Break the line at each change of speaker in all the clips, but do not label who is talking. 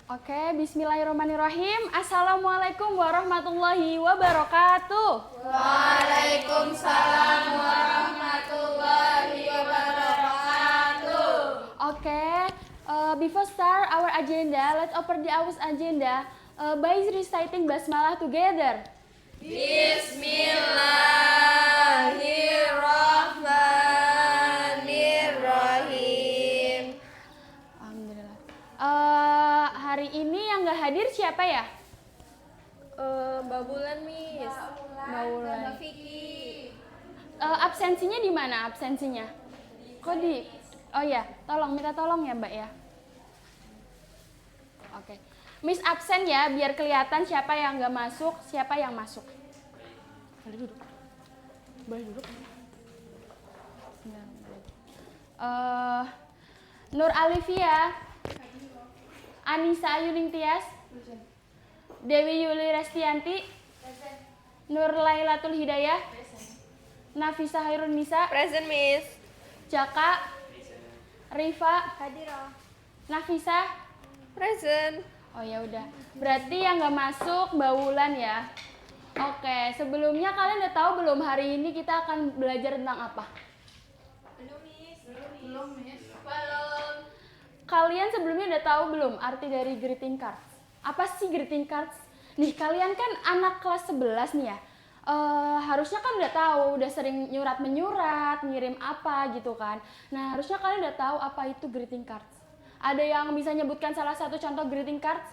Oke, bismillahirrahmanirrahim. Assalamualaikum warahmatullahi wabarakatuh.
Waalaikumsalam warahmatullahi wabarakatuh.
Oke, before start our agenda, let's open the our agenda by reciting basmalah together.
Bismillahirrahmanirrahim.
Alhamdulillah. Hari ini yang nggak hadir siapa ya?
Mbak Bulan, Miss.
Mbak Wulan.
Mbak Vicky.
Absensinya di mana absensinya? Kok di? Oh ya, minta tolong ya Mbak ya. Oke. Miss absen ya, biar kelihatan siapa yang nggak masuk, siapa yang masuk. Boleh duduk. Boleh duduk. Nur Alivia, Anissa Ayuning Tias, Dewi Yuli Restianti, Nur Lailatul Hidayah, Nafisa Hairun Nisa,
Present, Miss.
Jaka, Rifa,
Hadirah.
Nafisa.
Present.
Oh ya udah. Berarti yang nggak masuk Mbak Wulan ya. Oke, sebelumnya kalian udah tahu belum hari ini kita akan belajar tentang apa?
Belum, Miss.
Kalian sebelumnya udah tahu belum arti dari greeting cards? Apa sih greeting cards? Nih kalian kan anak kelas 11 nih ya. Harusnya kan udah tahu, udah sering menyurat, ngirim apa gitu kan. Nah, harusnya kalian udah tahu apa itu greeting cards. Ada yang bisa nyebutkan salah satu contoh greeting cards?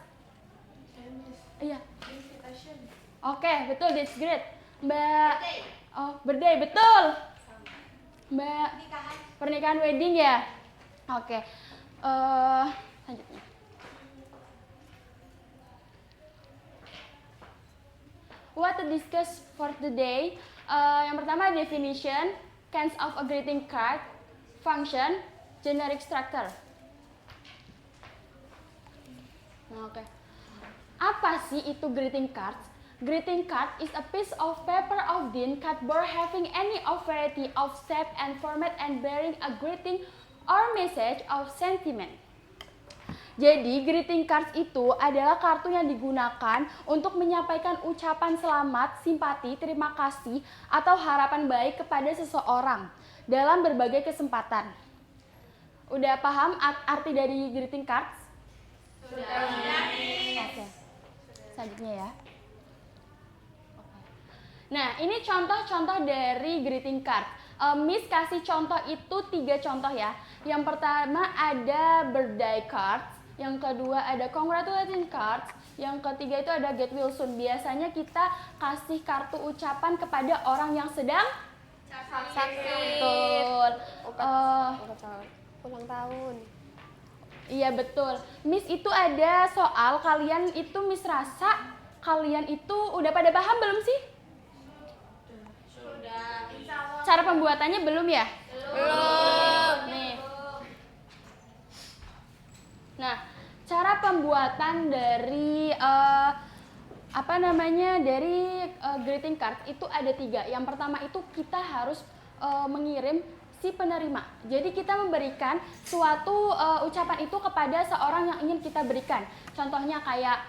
Iya. Oke, betul, that's great. Mbak birthday, betul. Mbak pernikahan wedding ya? Oke. Selanjutnya. What to discuss for today? Yang pertama definition, kinds of a greeting card, function, generic structure. Nah, oke. Apa sih itu greeting cards? Greeting card is a piece of paper of thin cardboard having any of variety of shape and format and bearing a greeting or message of sentiment. Jadi, greeting cards itu adalah kartu yang digunakan untuk menyampaikan ucapan selamat, simpati, terima kasih, atau harapan baik kepada seseorang dalam berbagai kesempatan. Udah paham arti dari greeting cards?
Sudah.
Oke. Selanjutnya ya. Nah, ini contoh-contoh dari greeting card. Miss kasih contoh itu 3 contoh ya. Yang pertama ada birthday cards, yang kedua ada congratulating cards, yang ketiga itu ada get well soon. Biasanya kita kasih kartu ucapan kepada orang yang sedang sakit. Betul.
Ulang tahun.
Iya betul. Miss itu ada soal kalian itu Miss rasa kalian itu udah pada paham belum sih?
Sudah.
Cara pembuatannya belum ya?
Belum.
Nih. Nah, cara pembuatan dari dari greeting card itu ada 3. Yang pertama itu kita harus mengirim si penerima. Jadi kita memberikan suatu ucapan itu kepada seorang yang ingin kita berikan. Contohnya kayak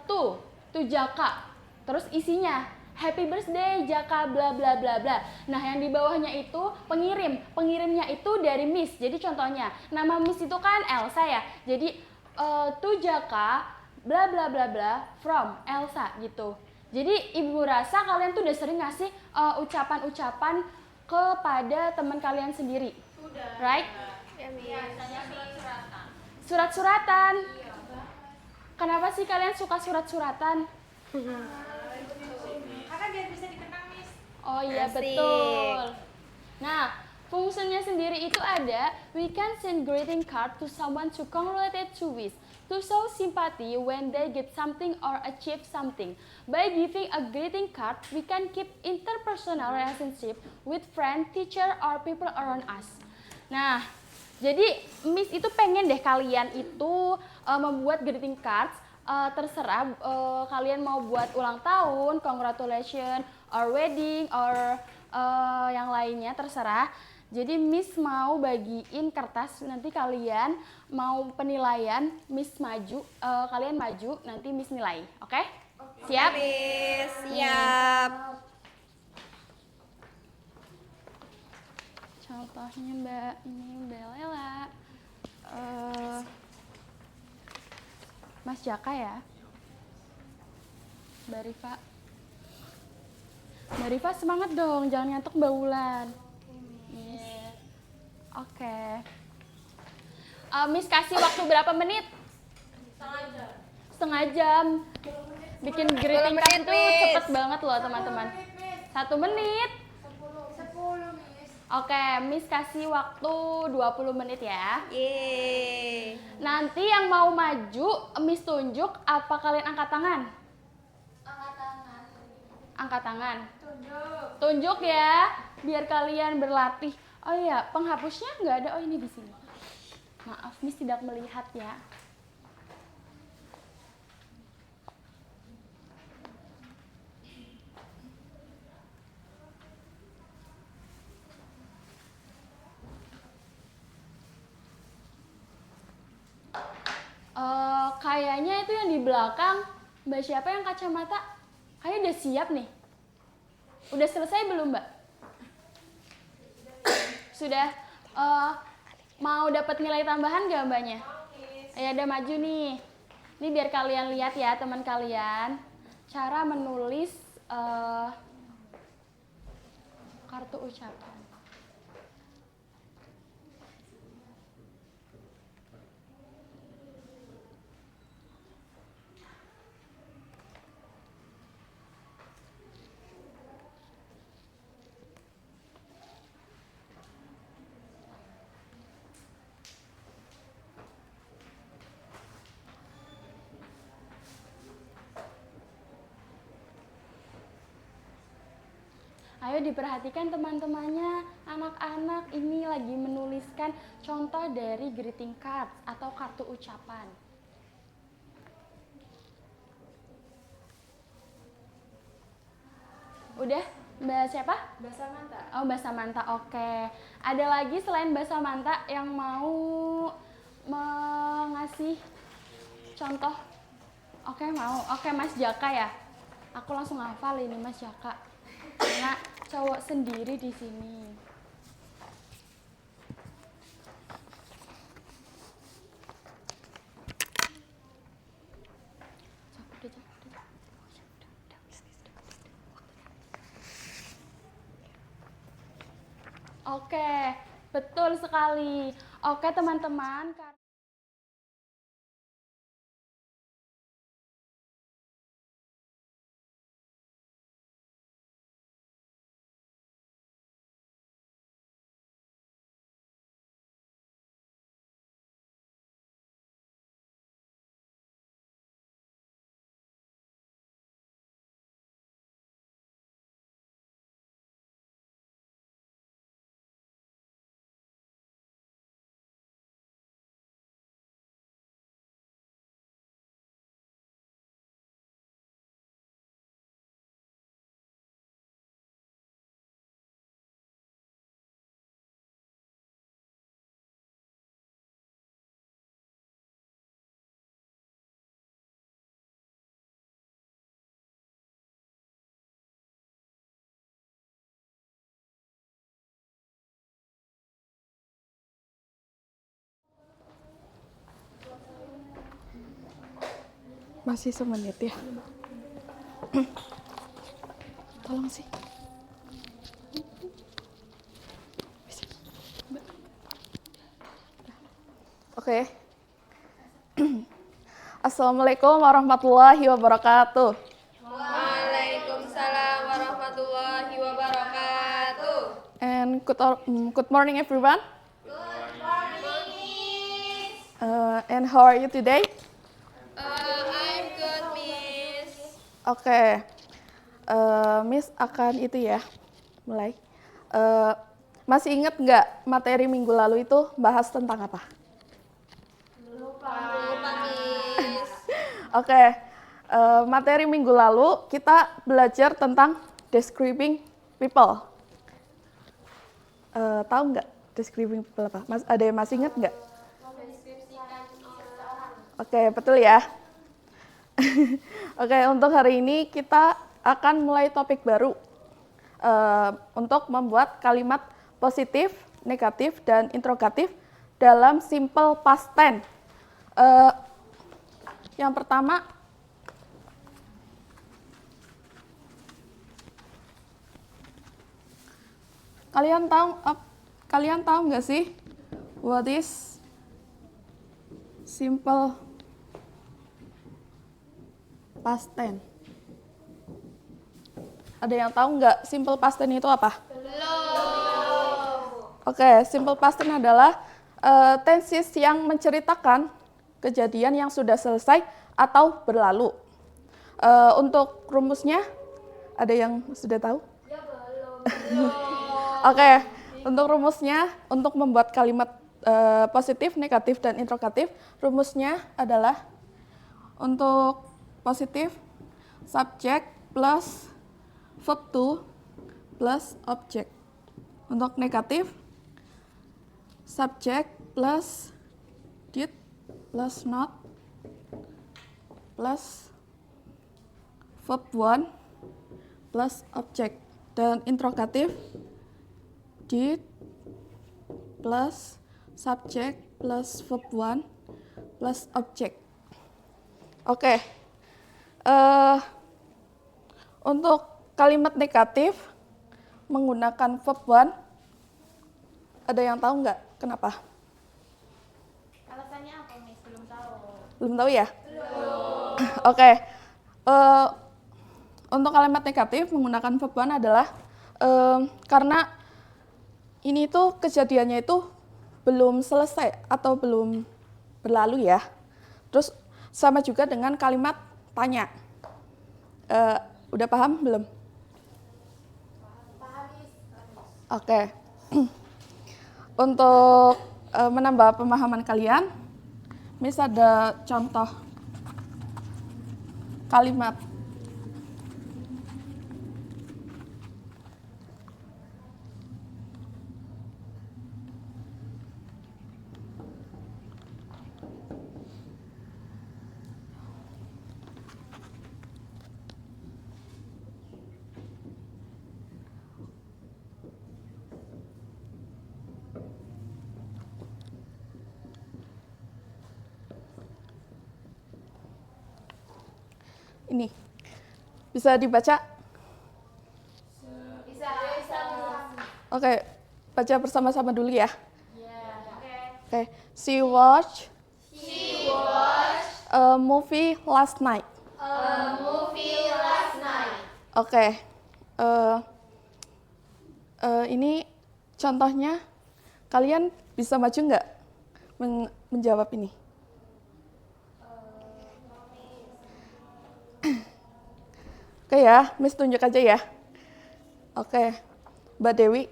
tuh Jaka. Terus isinya Happy birthday Jaka bla bla bla bla. Nah, yang di bawahnya itu pengirim. Pengirimnya itu dari Miss. Jadi contohnya, nama Miss itu kan Elsa ya. Jadi to Jaka bla bla bla bla from Elsa gitu. Jadi Ibu rasa kalian tuh udah sering ngasih ucapan-ucapan kepada teman kalian sendiri.
Sudah.
Right?
Ya, Miss. Surat-suratan.
Surat-suratan. Kenapa sih kalian suka surat-suratan?
Karena biar bisa dikenang, Miss.
Oh iya,
Asik.
betul. Nah, fungsinya sendiri itu ada, we can send greeting card to someone to congratulate to wish, to show sympathy when they get something or achieve something. By giving a greeting card, we can keep interpersonal relationship with friend, teacher, or people around us. Nah, jadi Miss itu pengen deh kalian itu membuat greeting cards. Terserah kalian mau buat ulang tahun, congratulations, or wedding, or yang lainnya terserah. Jadi Miss mau bagiin kertas, nanti kalian mau penilaian, Miss maju, kalian maju, nanti Miss nilai, oke? Siap?
Miss, siap.
Contohnya Mbak, ini Mbak Lela, Mas Jaka ya, Mbak Rifa. Mbak Rifa semangat dong, jangan ngantuk Mbak Wulan. Yes. Oke. Miss kasih waktu berapa menit? Setengah jam. Bikin greeting card itu cepet banget loh teman-teman. 1 menit.
10, Miss.
Oke, Miss kasih waktu 20 menit ya.
Yeay.
Nanti yang mau maju, Miss tunjuk apa kalian angkat tangan?
Angkat tangan.
Angkat tangan.
Tunjuk.
Tunjuk ya, biar kalian berlatih. Oh iya, penghapusnya nggak ada. Oh ini di sini. Maaf, Miss tidak melihat ya. Kayaknya itu yang di belakang. Mbak siapa yang kacamata? Kayaknya udah siap nih. Udah selesai belum, Mbak? Sudah. Mau dapat nilai tambahan nggak Mbaknya? Ya udah maju nih. Ini biar kalian lihat ya teman kalian. Cara menulis kartu ucapan. Ayo diperhatikan teman-temannya, anak-anak ini lagi menuliskan contoh dari greeting card atau kartu ucapan. Udah? Mbak siapa?
Mbak Samantha.
Oh, Mbak Samantha, oke. Ada lagi selain Mbak Samantha yang mau mengasih contoh? Oke, mau. Oke, Mas Jaka ya. Aku langsung hafal ini Mas Jaka. Karena cowok sendiri di sini. Oke, betul sekali. Oke, teman-teman. Masih semenit ya. Tolong sih. Oke. Assalamualaikum warahmatullahi wabarakatuh.
Waalaikumsalam warahmatullahi wabarakatuh.
And good morning everyone.
Good morning, Miss.
And how are you today?
I'm good, Miss.
Oke. Miss akan itu ya, mulai. Masih ingat nggak materi minggu lalu itu bahas tentang apa?
Lupa, Miss.
Oke, materi minggu lalu kita belajar tentang describing people.
Tahu nggak describing people apa? Ada yang masih ingat nggak?
Mendeskripsikan seseorang.
Oke, betul ya. Oke, untuk hari ini kita akan mulai topik baru untuk membuat kalimat positif, negatif, dan interrogatif dalam simple past tense. Yang pertama, kalian tahu nggak sih what is simple past tense? Ada yang tahu nggak simple past tense itu apa? Oke, simple past tense adalah tenses yang menceritakan kejadian yang sudah selesai atau berlalu. Untuk rumusnya, ada yang sudah tahu?
Ya belum.
Oke, untuk rumusnya, untuk membuat kalimat positif, negatif, dan interrogatif, rumusnya adalah untuk positif, subject plus verb to plus object. Untuk negatif, subject plus did plus not plus verb 1 plus object. Dan interrogatif, did plus subject plus verb 1 plus object. Oke. Untuk kalimat negatif menggunakan verb 1, ada yang tahu nggak kenapa?
Alasannya apa, Miss? Belum tahu.
Belum tahu ya? Oke. Untuk kalimat negatif menggunakan verb 1 adalah karena ini tuh kejadiannya itu belum selesai atau belum berlalu ya. Terus sama juga dengan kalimat tanya. Udah paham belum? Oke. Untuk menambah pemahaman kalian, Miss ada contoh kalimat. Ini bisa dibaca?
Bisa.
Oke, baca bersama-sama dulu ya. Oke, she watched a movie last night. Oke, ini contohnya. Kalian bisa maju nggak menjawab ini? Oke ya, Miss tunjuk aja ya. Oke, Mbak Dewi.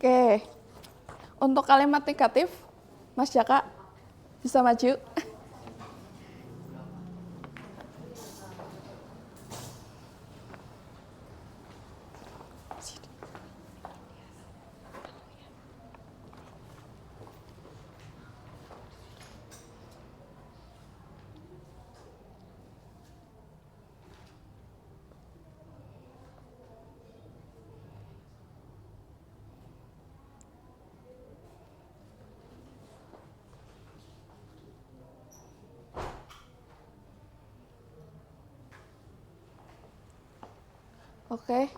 Oke, untuk kalimat negatif, Mas Jaka bisa maju. Oke,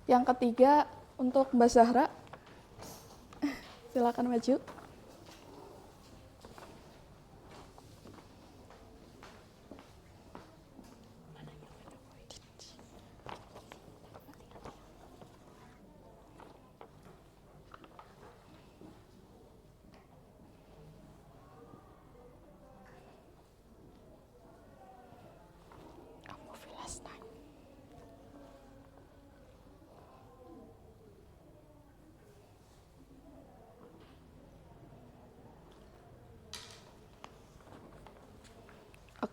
yang ketiga untuk Mbak Zahra, silakan maju.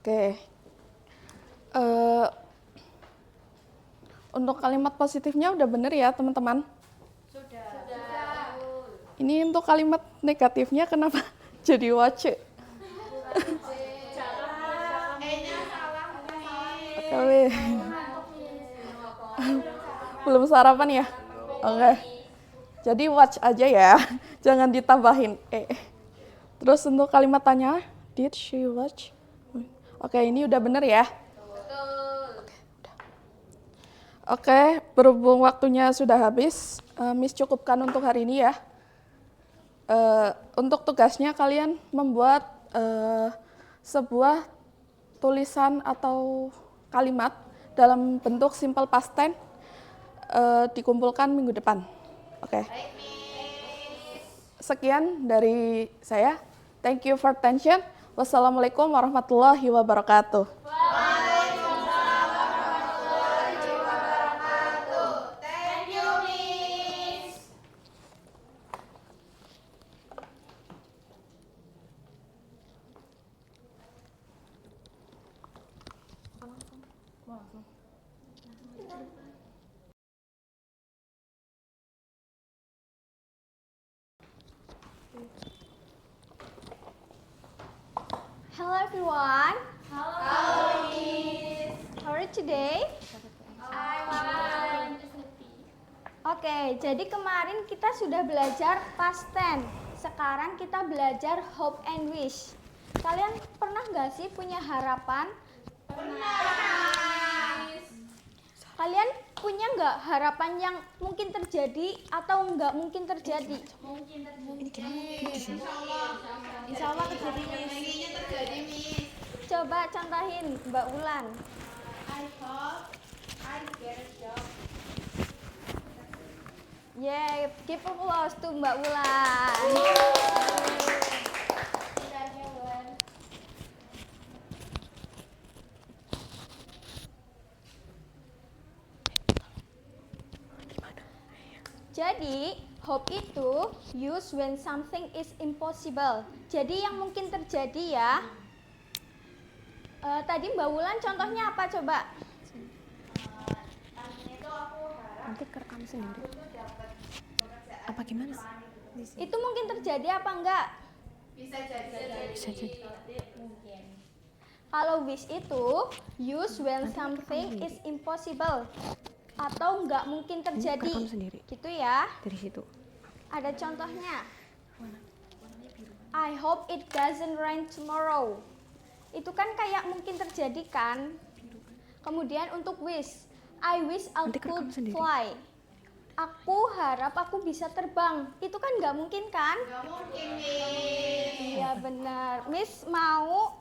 Oke. Untuk kalimat positifnya udah bener ya teman-teman?
Sudah.
Ini untuk kalimat negatifnya kenapa jadi wace? Oke. Belum sarapan ya? Oke. Jadi watch aja ya, jangan ditambahin Terus untuk kalimat tanya, did she watch? Oke, ini udah bener ya? Oke, berhubung waktunya sudah habis, Miss cukupkan untuk hari ini ya. Untuk tugasnya kalian membuat sebuah tulisan atau kalimat dalam bentuk simple past tense dikumpulkan minggu depan. Oke. Sekian dari saya. Thank you for attention. Wassalamualaikum warahmatullahi wabarakatuh.
Hello everyone. Hello Miss. How are you today? Oke, jadi kemarin kita sudah belajar past tense. Sekarang kita belajar hope and wish. Kalian pernah nggak sih punya harapan? Pernah. Kalian punya nggak harapan yang mungkin terjadi atau nggak mungkin terjadi?
Insya Allah terjadi, Miss.
Coba contohin Mbak Ulan.
I hope I get a job.
Yeay, give applause to Mbak Ulan. Jadi, hope itu use when something is impossible. Jadi yang mungkin terjadi ya. Tadi Mbak Wulan contohnya apa coba?
Nanti kerekam sendiri. Apa gimana?
Itu mungkin terjadi apa enggak?
Bisa jadi.
Bisa jadi.
Kalau wish itu use when something is impossible atau enggak mungkin terjadi.
Kerekam sendiri.
Gitu ya.
Dari situ.
Ada contohnya. I hope it doesn't rain tomorrow. Itu kan kayak mungkin terjadi kan? Kemudian untuk wish, I wish I
Nanti kerekam
could
sendiri.
fly. Aku harap aku bisa terbang. Itu kan nggak mungkin kan?
Gak mungkin, Miss.
Iya benar. Miss mau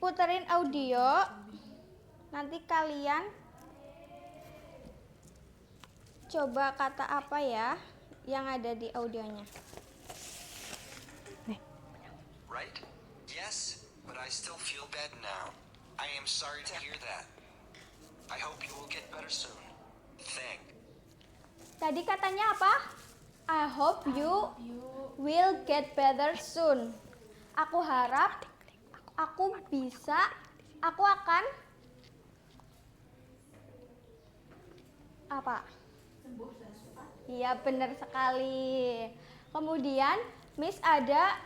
puterin audio. Nanti kalian coba kata apa ya yang ada di audionya.
Right? Yes, but I still feel bad now. I am sorry to hear that. I hope you will get better soon. Thank.
Tadi katanya apa? I hope you will get better soon. Aku harap aku akan apa? Iya benar sekali. Kemudian Miss ada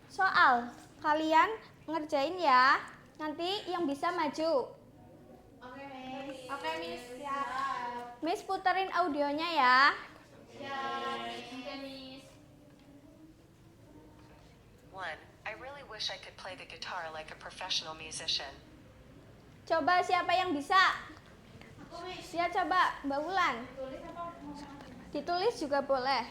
soal. Kalian ngerjain ya. Nanti yang bisa maju.
Oke, Miss.
Oke, Miss. Siap.
Miss puterin audionya ya.
Oke, Miss.
1. I really wish I could play the guitar like a professional musician.
Coba siapa yang bisa? Ya coba Mbak Wulan. Ditulis juga boleh.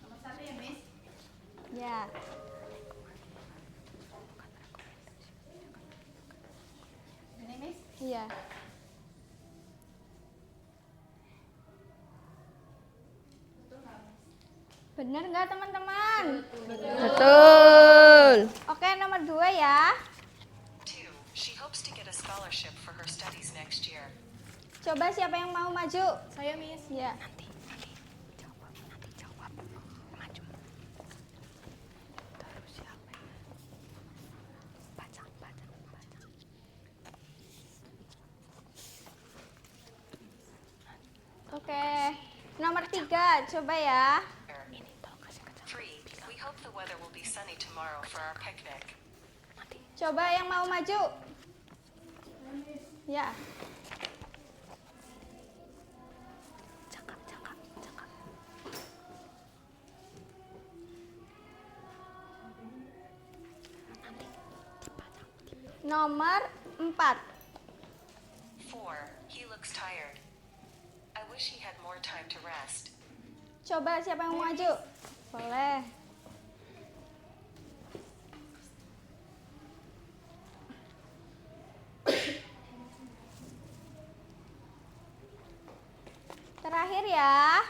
Nomor 1 ya, Miss.
Ya.
Ini, Miss.
Iya. Bener nggak teman-teman?
Betul.
Oke nomor 2 ya.
2. She hopes to get a scholarship scholarship for her studies next year.
Coba siapa yang mau maju?
Saya, Miss.
Ya.
Nanti jawab. Maju. Terus siapa? Baca.
Oke. Nomor 3, coba ya.
Ini tolong kasih kencang.
3. We hope the weather will be sunny tomorrow for our picnic.
Coba yang mau maju. Ya.
Cakap. Nanti dipajang.
Nomor 4.
4. He looks tired. I wish he had more time to rest.
Coba siapa yang mau maju? Boleh. Terakhir ya.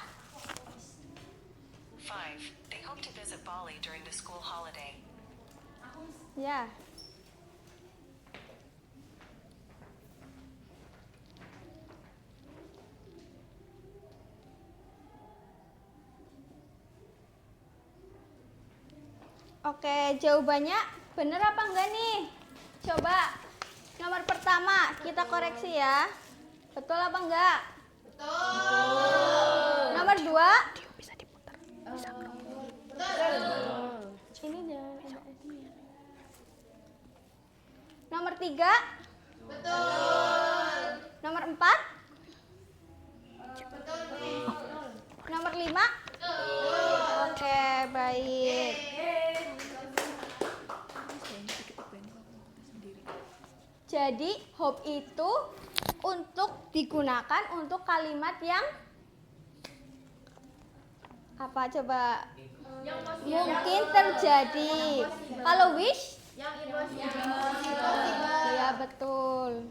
5. They hope to visit Bali during the school holiday.
Ya. Oke, jawabannya bener apa enggak nih? Coba nomor pertama kita koreksi ya. Betul apa enggak? Betul. Nomor 2.
Bisa diputar.
Ini dia. Nomor 3. Betul. Nomor 4. Nomor 5. Oke, baik. Jadi hope itu untuk digunakan untuk kalimat yang apa coba? Mungkin terjadi. Kalau wish? Iya, betul.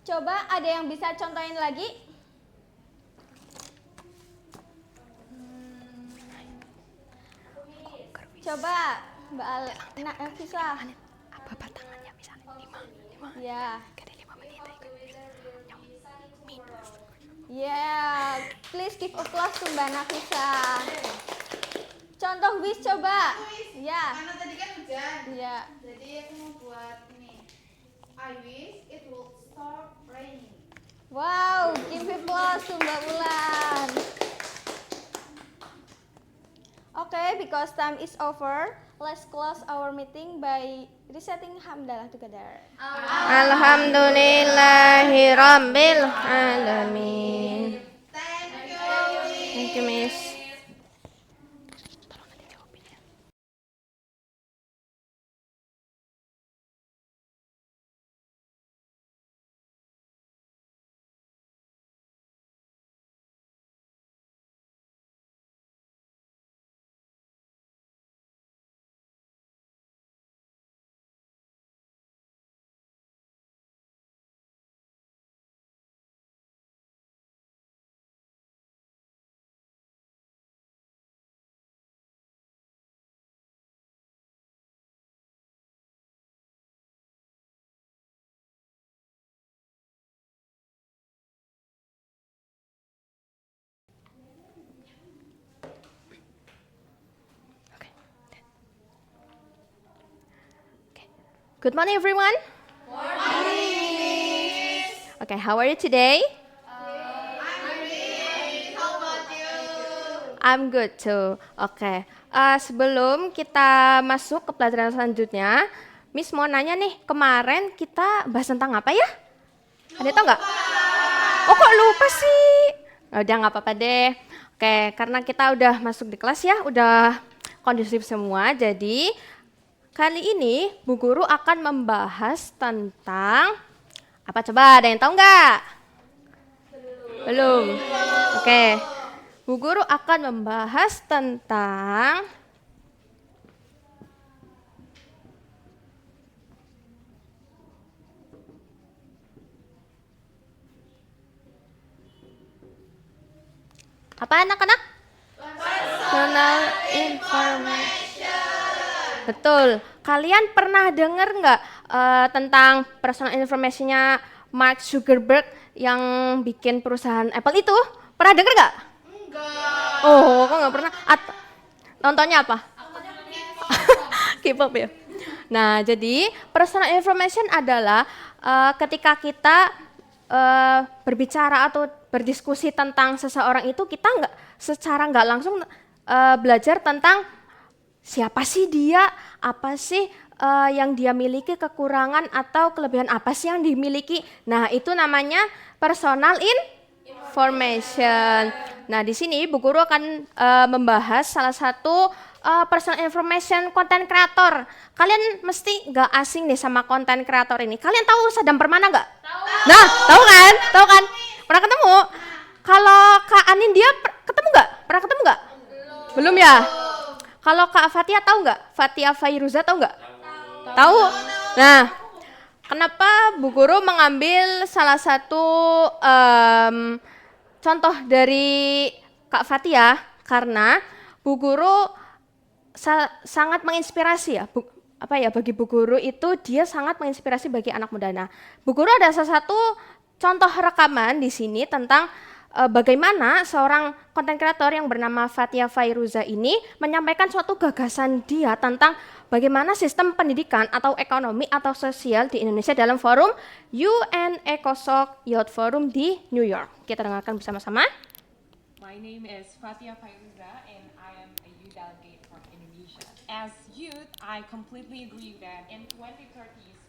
Coba ada yang bisa contohin lagi? Coba Mbak Nafisa.
Apa batangannya misalnya 5.
Ya.
Ada 5 menit. Yang minus.
Yeah, please give applause to Mbak Nafisa. Contoh wish coba. Ya.
Karena tadi kan hujan.
Ya.
Jadi aku mau buat ini. I wish it will stop raining.
Wow, give applause to Mbak Bulan. Okay, because time is over, let's close our meeting by reciting hamdalah together.
Alhamdulillahirabbil alamin.
Thank you.
Miss. Good morning, everyone. Okay, how are you today? I'm good too. Oke, sebelum kita masuk ke pelajaran selanjutnya, Miss mau nanya nih, kemarin kita bahas tentang apa ya? Ada tau nggak? Oh, kok lupa sih? Udah nggak apa-apa deh. Oke, karena kita udah masuk di kelas ya, udah kondusif semua, jadi kali ini Bu Guru akan membahas tentang apa coba, ada yang tahu nggak? Belum. Oke. Bu Guru akan membahas tentang apa anak-anak? Personal information. Betul. kalian pernah dengar nggak tentang personal information-nya Mark Zuckerberg yang bikin perusahaan Apple itu? Pernah dengar nggak? Enggak. Oh, kok nggak pernah? Nontonnya apa? K-pop ya. Nah, jadi personal information adalah ketika kita berbicara atau berdiskusi tentang seseorang itu, kita nggak langsung belajar tentang siapa sih dia, apa sih yang dia miliki, kekurangan atau kelebihan apa sih yang dimiliki. Nah, itu namanya personal information. Nah, di sini Bu Guru akan membahas salah satu personal information content creator. Kalian mesti nggak asing nih sama content creator ini. Kalian tahu Sadam Permana nggak? Tahu. Nah, tahu kan? Tahu kan? Pernah ketemu? Kalau Kak Anin dia ketemu nggak? Pernah ketemu nggak? Belum ya? Kalau Kak Fatia tahu nggak? Fatia Fairuza tahu nggak? Tahu. Nah, kenapa Bu Guru mengambil salah satu contoh dari Kak Fatia? Karena Bu Guru sangat menginspirasi ya, bagi Bu Guru itu dia sangat menginspirasi bagi anak muda. Nah, Bu Guru ada salah satu contoh rekaman di sini tentang bagaimana seorang konten kreator yang bernama Fatia Fairuza ini menyampaikan suatu gagasan dia tentang bagaimana sistem pendidikan atau ekonomi atau sosial di Indonesia dalam forum UN ECOSOC Youth Forum di New York. Kita dengarkan bersama-sama.
My name is Fatia Fairuza and I am a youth delegate from Indonesia. As youth, I completely agree that in 2030,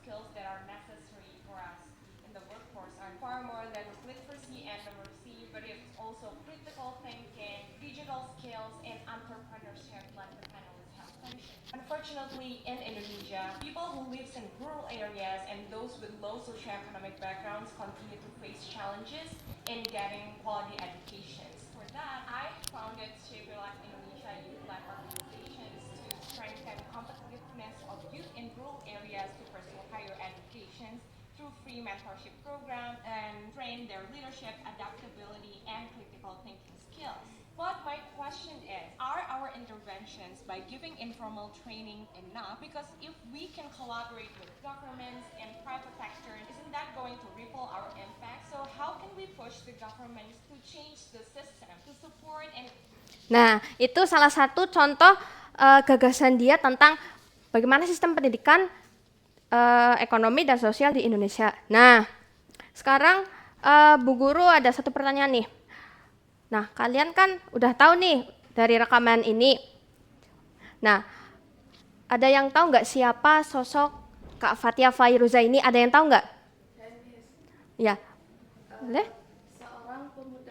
skills that are necessary for us in the workforce are far more than literacy and numeracy, but it's also critical thinking, digital skills, and entrepreneurship like the panelists have mentioned. Unfortunately, in Indonesia, people who live in rural areas and those with low socioeconomic backgrounds continue to face challenges in getting quality educations. For that, I founded Shape Your Life Indonesia youth-led organizations to strengthen competitiveness of youth in rural areas to pursue higher education through free mentorship program and train their leadership, adaptability, and critical thinking skills. But my question is, are our interventions by giving informal training enough? Because if we can collaborate with governments and private sector, isn't that going to ripple our impact? So how can we push the governments to change the system, to support and...
Nah, itu salah satu contoh gagasan dia tentang bagaimana sistem pendidikan, ekonomi dan sosial di Indonesia. Nah, sekarang Bu Guru ada satu pertanyaan nih. Nah, kalian kan udah tahu nih dari rekaman ini. Nah, ada yang tahu nggak siapa sosok Kak Fatia Fairuza ini? Ada yang tahu nggak? Ya, boleh?
Seorang pemuda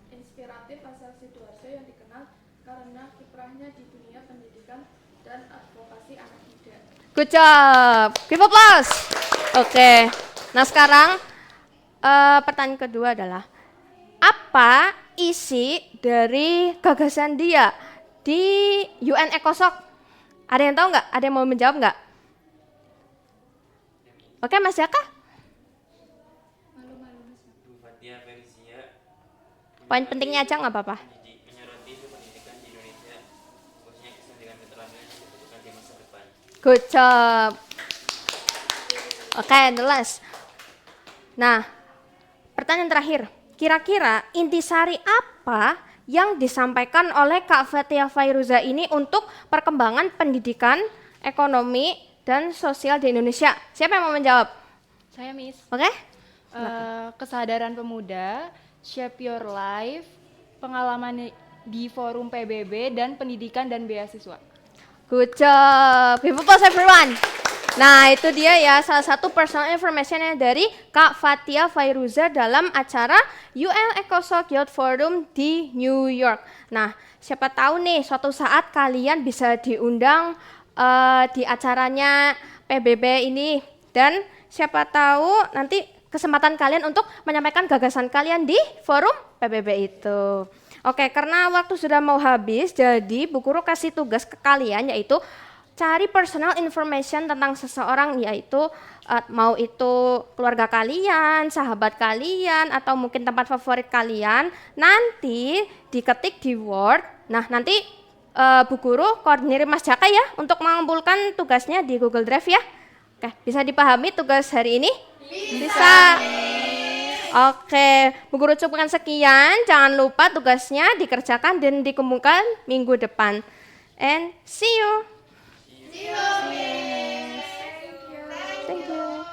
inspiratif asal Sidoarjo yang dikenal karena kiprahnya di dunia pendidikan dan advokasi anak muda.
Good job, give applause. Oke, nah sekarang pertanyaan kedua adalah apa isi dari gagasan dia di UN ECOSOC? Ada yang tahu nggak? Ada yang mau menjawab nggak? Oke, Mas Jaka. Poin pentingnya aja nggak apa-apa. Good job. Oke, the last. Nah, pertanyaan terakhir. Kira-kira intisari apa yang disampaikan oleh Kak Fatia Fairuza ini untuk perkembangan pendidikan, ekonomi, dan sosial di Indonesia? Siapa yang mau menjawab?
Saya Miss.
Oke?
Kesadaran pemuda, Shape Your Life, pengalaman di forum PBB, dan pendidikan dan beasiswa.
Good job. Give applause everyone. Nah, itu dia ya salah satu personal information-nya dari Kak Fatia Fairuza dalam acara UN ECOSOC Youth Forum di New York. Nah, siapa tahu nih suatu saat kalian bisa diundang di acaranya PBB ini, dan siapa tahu nanti kesempatan kalian untuk menyampaikan gagasan kalian di forum PBB itu. Oke, karena waktu sudah mau habis, jadi Bu Guru kasih tugas ke kalian yaitu cari personal information tentang seseorang, yaitu mau itu keluarga kalian, sahabat kalian, atau mungkin tempat favorit kalian. Nanti diketik di Word. Nah, nanti Bu Guru koordinir Mas Jaka ya untuk mengumpulkan tugasnya di Google Drive ya. Oke, bisa dipahami tugas hari ini? Bisa. Oke, Bu Guru cukupkan sekian. Jangan lupa tugasnya dikerjakan dan dikumpulkan minggu depan. And see you. Thank you.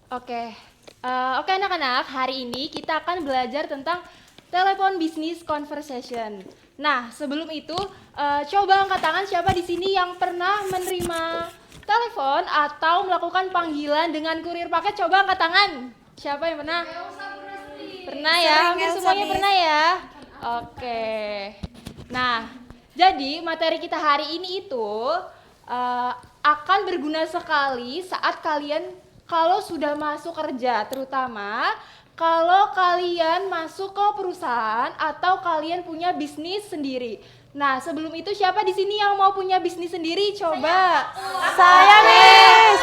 Oke anak-anak, hari ini kita akan belajar tentang telepon bisnis conversation. Nah, sebelum itu coba angkat tangan siapa di sini yang pernah menerima telepon atau melakukan panggilan dengan kurir paket. Coba angkat tangan. Siapa yang pernah? Pernah ya, hampir semuanya pernah ya. Oke. Nah, jadi materi kita hari ini itu akan berguna sekali saat kalian kalau sudah masuk kerja, terutama kalau kalian masuk ke perusahaan atau kalian punya bisnis sendiri. Nah, sebelum itu siapa di sini yang mau punya bisnis sendiri? Coba. Saya, Miss.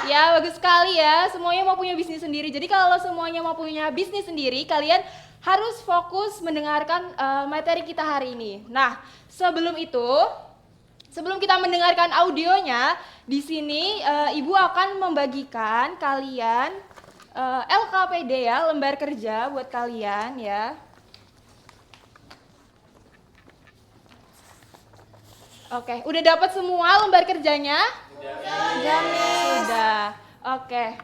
Ya, bagus sekali ya. Semuanya mau punya bisnis sendiri. Jadi kalau semuanya mau punya bisnis sendiri, kalian harus fokus mendengarkan materi kita hari ini. Nah, sebelum kita mendengarkan audionya, di sini Ibu akan membagikan kalian LKPD ya, lembar kerja buat kalian ya. Oke, udah dapat semua lembar kerjanya? Sudah. Oke.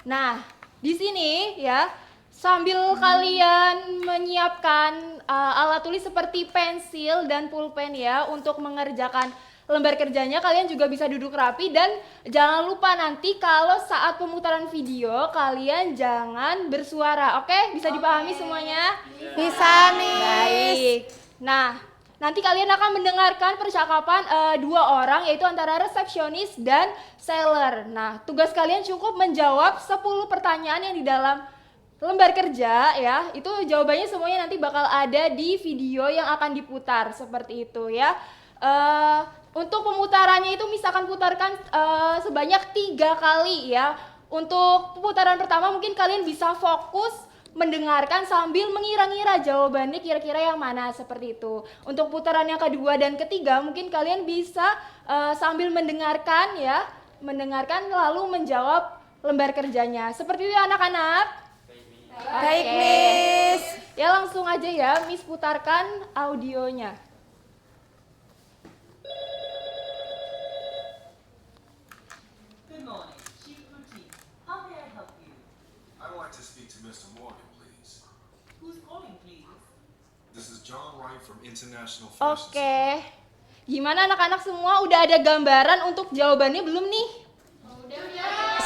Nah, di sini ya, sambil kalian menyiapkan alat tulis seperti pensil dan pulpen ya untuk mengerjakan lembar kerjanya, kalian juga bisa duduk rapi dan jangan lupa nanti kalau saat pemutaran video kalian jangan bersuara. Oke? Bisa dipahami semuanya? Bisa, Miss. Baik. Nah, nanti kalian akan mendengarkan percakapan dua orang, yaitu antara resepsionis dan seller. Nah, tugas kalian cukup menjawab 10 pertanyaan yang di dalam lembar kerja ya. Itu jawabannya semuanya nanti bakal ada di video yang akan diputar seperti itu ya. Untuk pemutarannya itu misalkan putarkan sebanyak 3 kali ya. Untuk pemutaran pertama mungkin kalian bisa fokus mendengarkan sambil mengira-ngira jawabannya kira-kira yang mana seperti itu. Untuk putaran yang kedua dan ketiga mungkin kalian bisa sambil mendengarkan ya, mendengarkan lalu menjawab lembar kerjanya. Seperti itu ya anak-anak. Baik, Miss. Ya langsung aja ya, Miss putarkan audionya.
Good morning, Chief Boutique. How may I help you?
I'd like to speak to Mr. Morgan, please.
Who's calling, please?
This is John Wright from International Fashion.
Oke. Gimana anak-anak semua udah ada gambaran untuk jawabannya belum nih?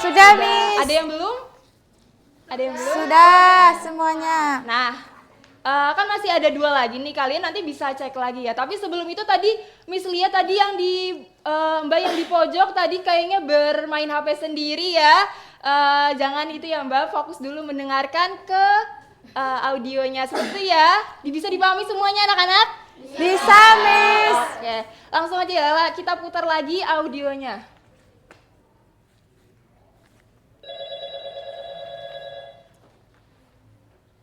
Sudah, Miss.
Ada yang belum? Ada yang belum?
Sudah semuanya.
Nah, kan masih ada 2 lagi nih, kalian nanti bisa cek lagi ya. Tapi sebelum itu tadi Miss lihat tadi yang di Mbak yang di pojok tadi kayaknya bermain HP sendiri ya. Jangan itu ya Mbak, fokus dulu mendengarkan ke audionya seperti ya. Bisa dipahami semuanya anak-anak?
Bisa, Miss.
Oke, langsung aja ya, kita putar lagi audionya.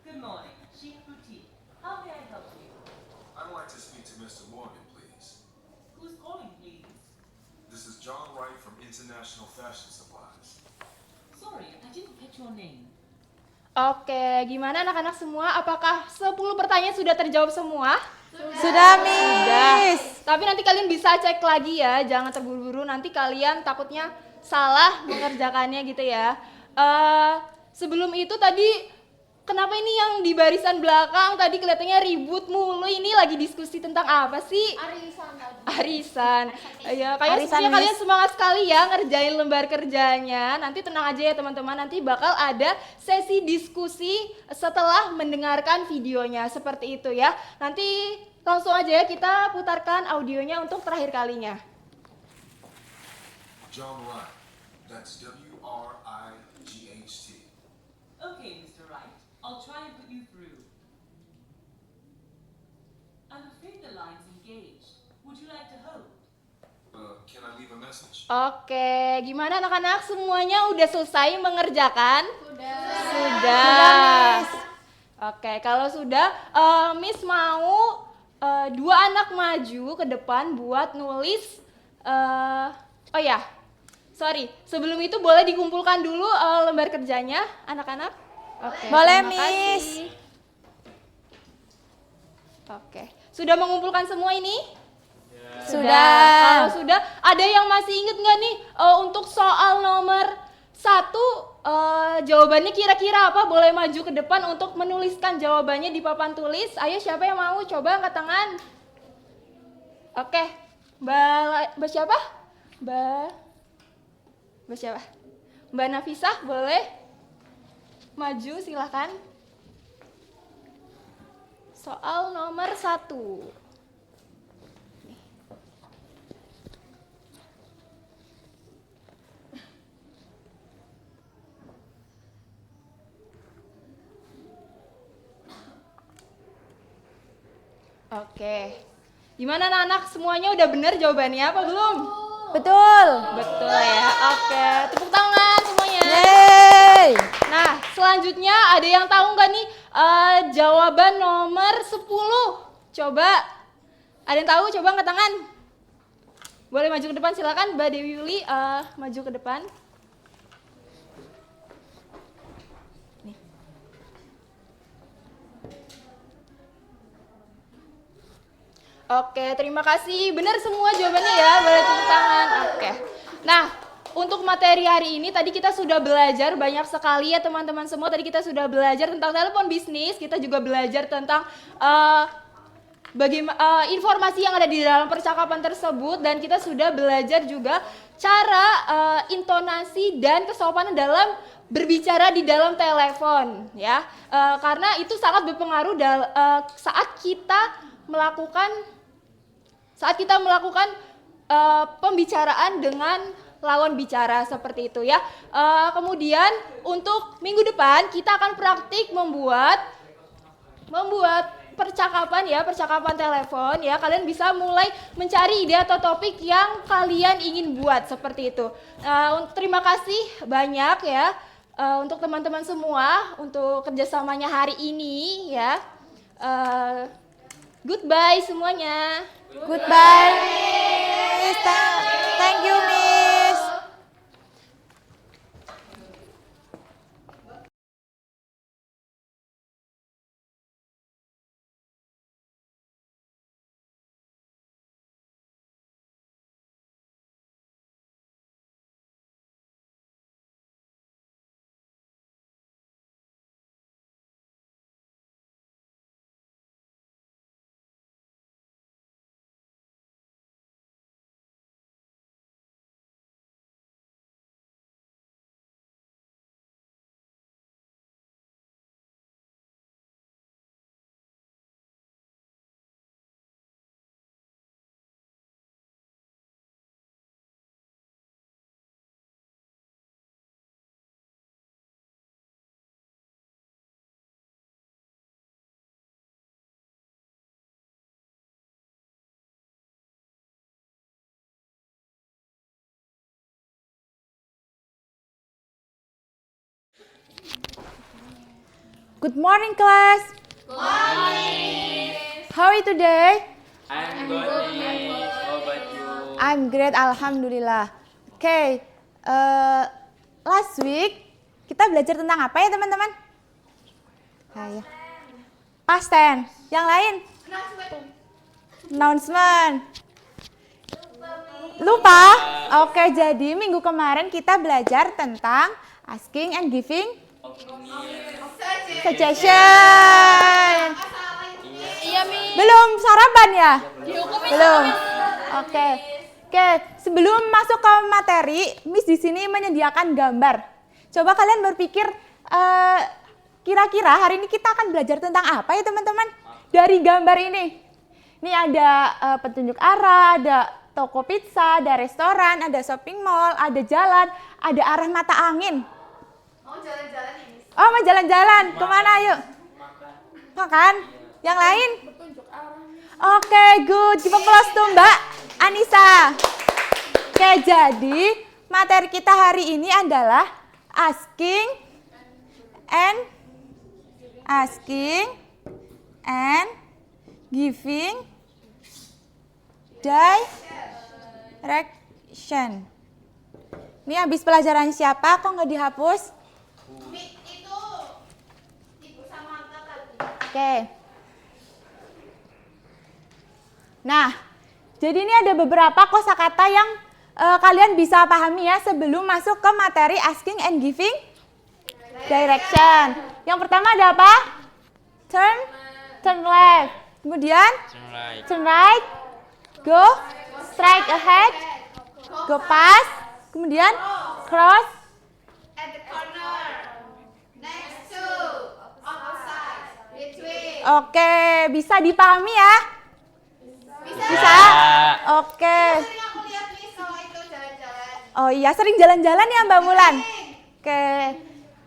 Good morning, Chief Boutique. How may I help you?
I'd like to speak to Mr. Morgan, please.
Who's calling, please?
This is John Wright from International Fashion Supplies.
Sorry, I didn't catch your name.
Oke, gimana anak-anak semua? Apakah 10 pertanyaan sudah terjawab semua?
Sudah, Miss.
Tapi nanti kalian bisa cek lagi ya, jangan terburu-buru. Nanti kalian takutnya salah mengerjakannya gitu ya. Sebelum itu tadi, kenapa ini yang di barisan belakang tadi kelihatannya ribut mulu? Ini lagi diskusi tentang apa sih?
Arisan tadi.
Arisan. Ya, kayak
Arisan,
sepertinya
Miss.
kalian semangat sekali ya ngerjain lembar kerjanya. Nanti tenang aja ya teman-teman, nanti bakal ada sesi diskusi setelah mendengarkan videonya seperti itu ya. Nanti langsung aja ya kita putarkan audionya untuk terakhir kalinya.
John Wright. That's W-R-I-G-H-T.
Okay, Mr. Wright, I'll try and put you through. I'm afraid the line's engaged. Would you like to hold?
Can I leave a message?
Oke, gimana anak-anak? Semuanya udah selesai mengerjakan? Sudah. Oke, kalau sudah, Miss mau dua anak maju ke depan buat nulis. Oh ya, sorry. Sebelum itu boleh dikumpulkan dulu lembar kerjanya, anak-anak? Oke.
Boleh,
terima
Miss.
kasih. Oke, sudah mengumpulkan semua ini?
Sudah.
Kalau sudah, ada yang masih inget nggak nih untuk soal nomor 1 jawabannya kira-kira apa? Boleh maju ke depan untuk menuliskan jawabannya di papan tulis. Ayo siapa yang mau? Coba angkat tangan. Oke, Mbak siapa? Mbak siapa? Mbak Nafisah boleh maju silahkan. Soal nomor 1. Oke. Gimana anak-anak? Semuanya udah benar jawabannya apa belum?
Betul.
Betul ya. Oke, tepuk tangan semuanya.
Yeay.
Nah, selanjutnya ada yang tahu nggak nih jawaban nomor 10? Coba. Ada yang tahu? Coba angkat tangan. Boleh maju ke depan silakan Mbak Dewi Yuli maju ke depan. Oke, terima kasih. Benar semua jawabannya ya, boleh tepuk tangan. Oke. Nah, untuk materi hari ini tadi kita sudah belajar banyak sekali ya teman-teman semua. Tadi kita sudah belajar tentang telepon bisnis, kita juga belajar tentang bagaimana informasi yang ada di dalam percakapan tersebut, dan kita sudah belajar juga cara intonasi dan kesopanan dalam berbicara di dalam telepon ya. Karena itu sangat berpengaruh saat kita melakukan pembicaraan dengan lawan bicara seperti itu ya. Kemudian untuk minggu depan kita akan praktik membuat percakapan telepon ya. Kalian bisa mulai mencari ide atau topik yang kalian ingin buat seperti itu. Terima kasih banyak ya untuk teman-teman semua untuk kerjasamanya hari ini ya. Goodbye semuanya.
Goodbye, Miss. Thank you, Miss. Good morning, class. Good morning. How are you today?
I'm good, Miss. How about you?
I'm great, alhamdulillah. Okay, last week kita belajar tentang apa ya teman-teman? Ayo. Past tense. Yang lain? Announcement. Lupa? Oke, jadi minggu kemarin kita belajar tentang
Asking and giving
Opinion.
suggestion.
Iya, Mi.
Belum sarapan ya?
Dihukumin
Belum.
sama
Oke. Oke, sebelum masuk ke materi, Miss di sini menyediakan gambar. Coba kalian berpikir kira-kira hari ini kita akan belajar tentang apa ya, teman-teman? Dari gambar ini. Ini ada petunjuk arah, ada toko pizza, ada restoran, ada shopping mall, ada jalan, ada arah mata angin.
Mau jalan-jalan ya, Miss?
Oh, mau jalan-jalan. Kemana yuk? Makan? Yang lain? Oke, good. Give applause to Mbak Anissa. Oke, jadi materi kita hari ini adalah asking and giving direction. Ini habis pelajaran siapa? Kok nggak dihapus?
Itu Ibu Samantha tadi.
Oke. Nah, jadi ini ada beberapa kosakata yang kalian bisa pahami ya sebelum masuk ke materi asking and giving direction. Yang pertama ada apa? Turn left. Kemudian turn right. Go straight ahead. Go past. Kemudian cross.
At the corner. Next to. Opposite. Between.
Oke, bisa dipahami ya? Bisa? Oke.
Sering aku lihat Miss kalau itu jalan-jalan.
Oh iya, sering jalan-jalan ya Mbak Mulan? Oke,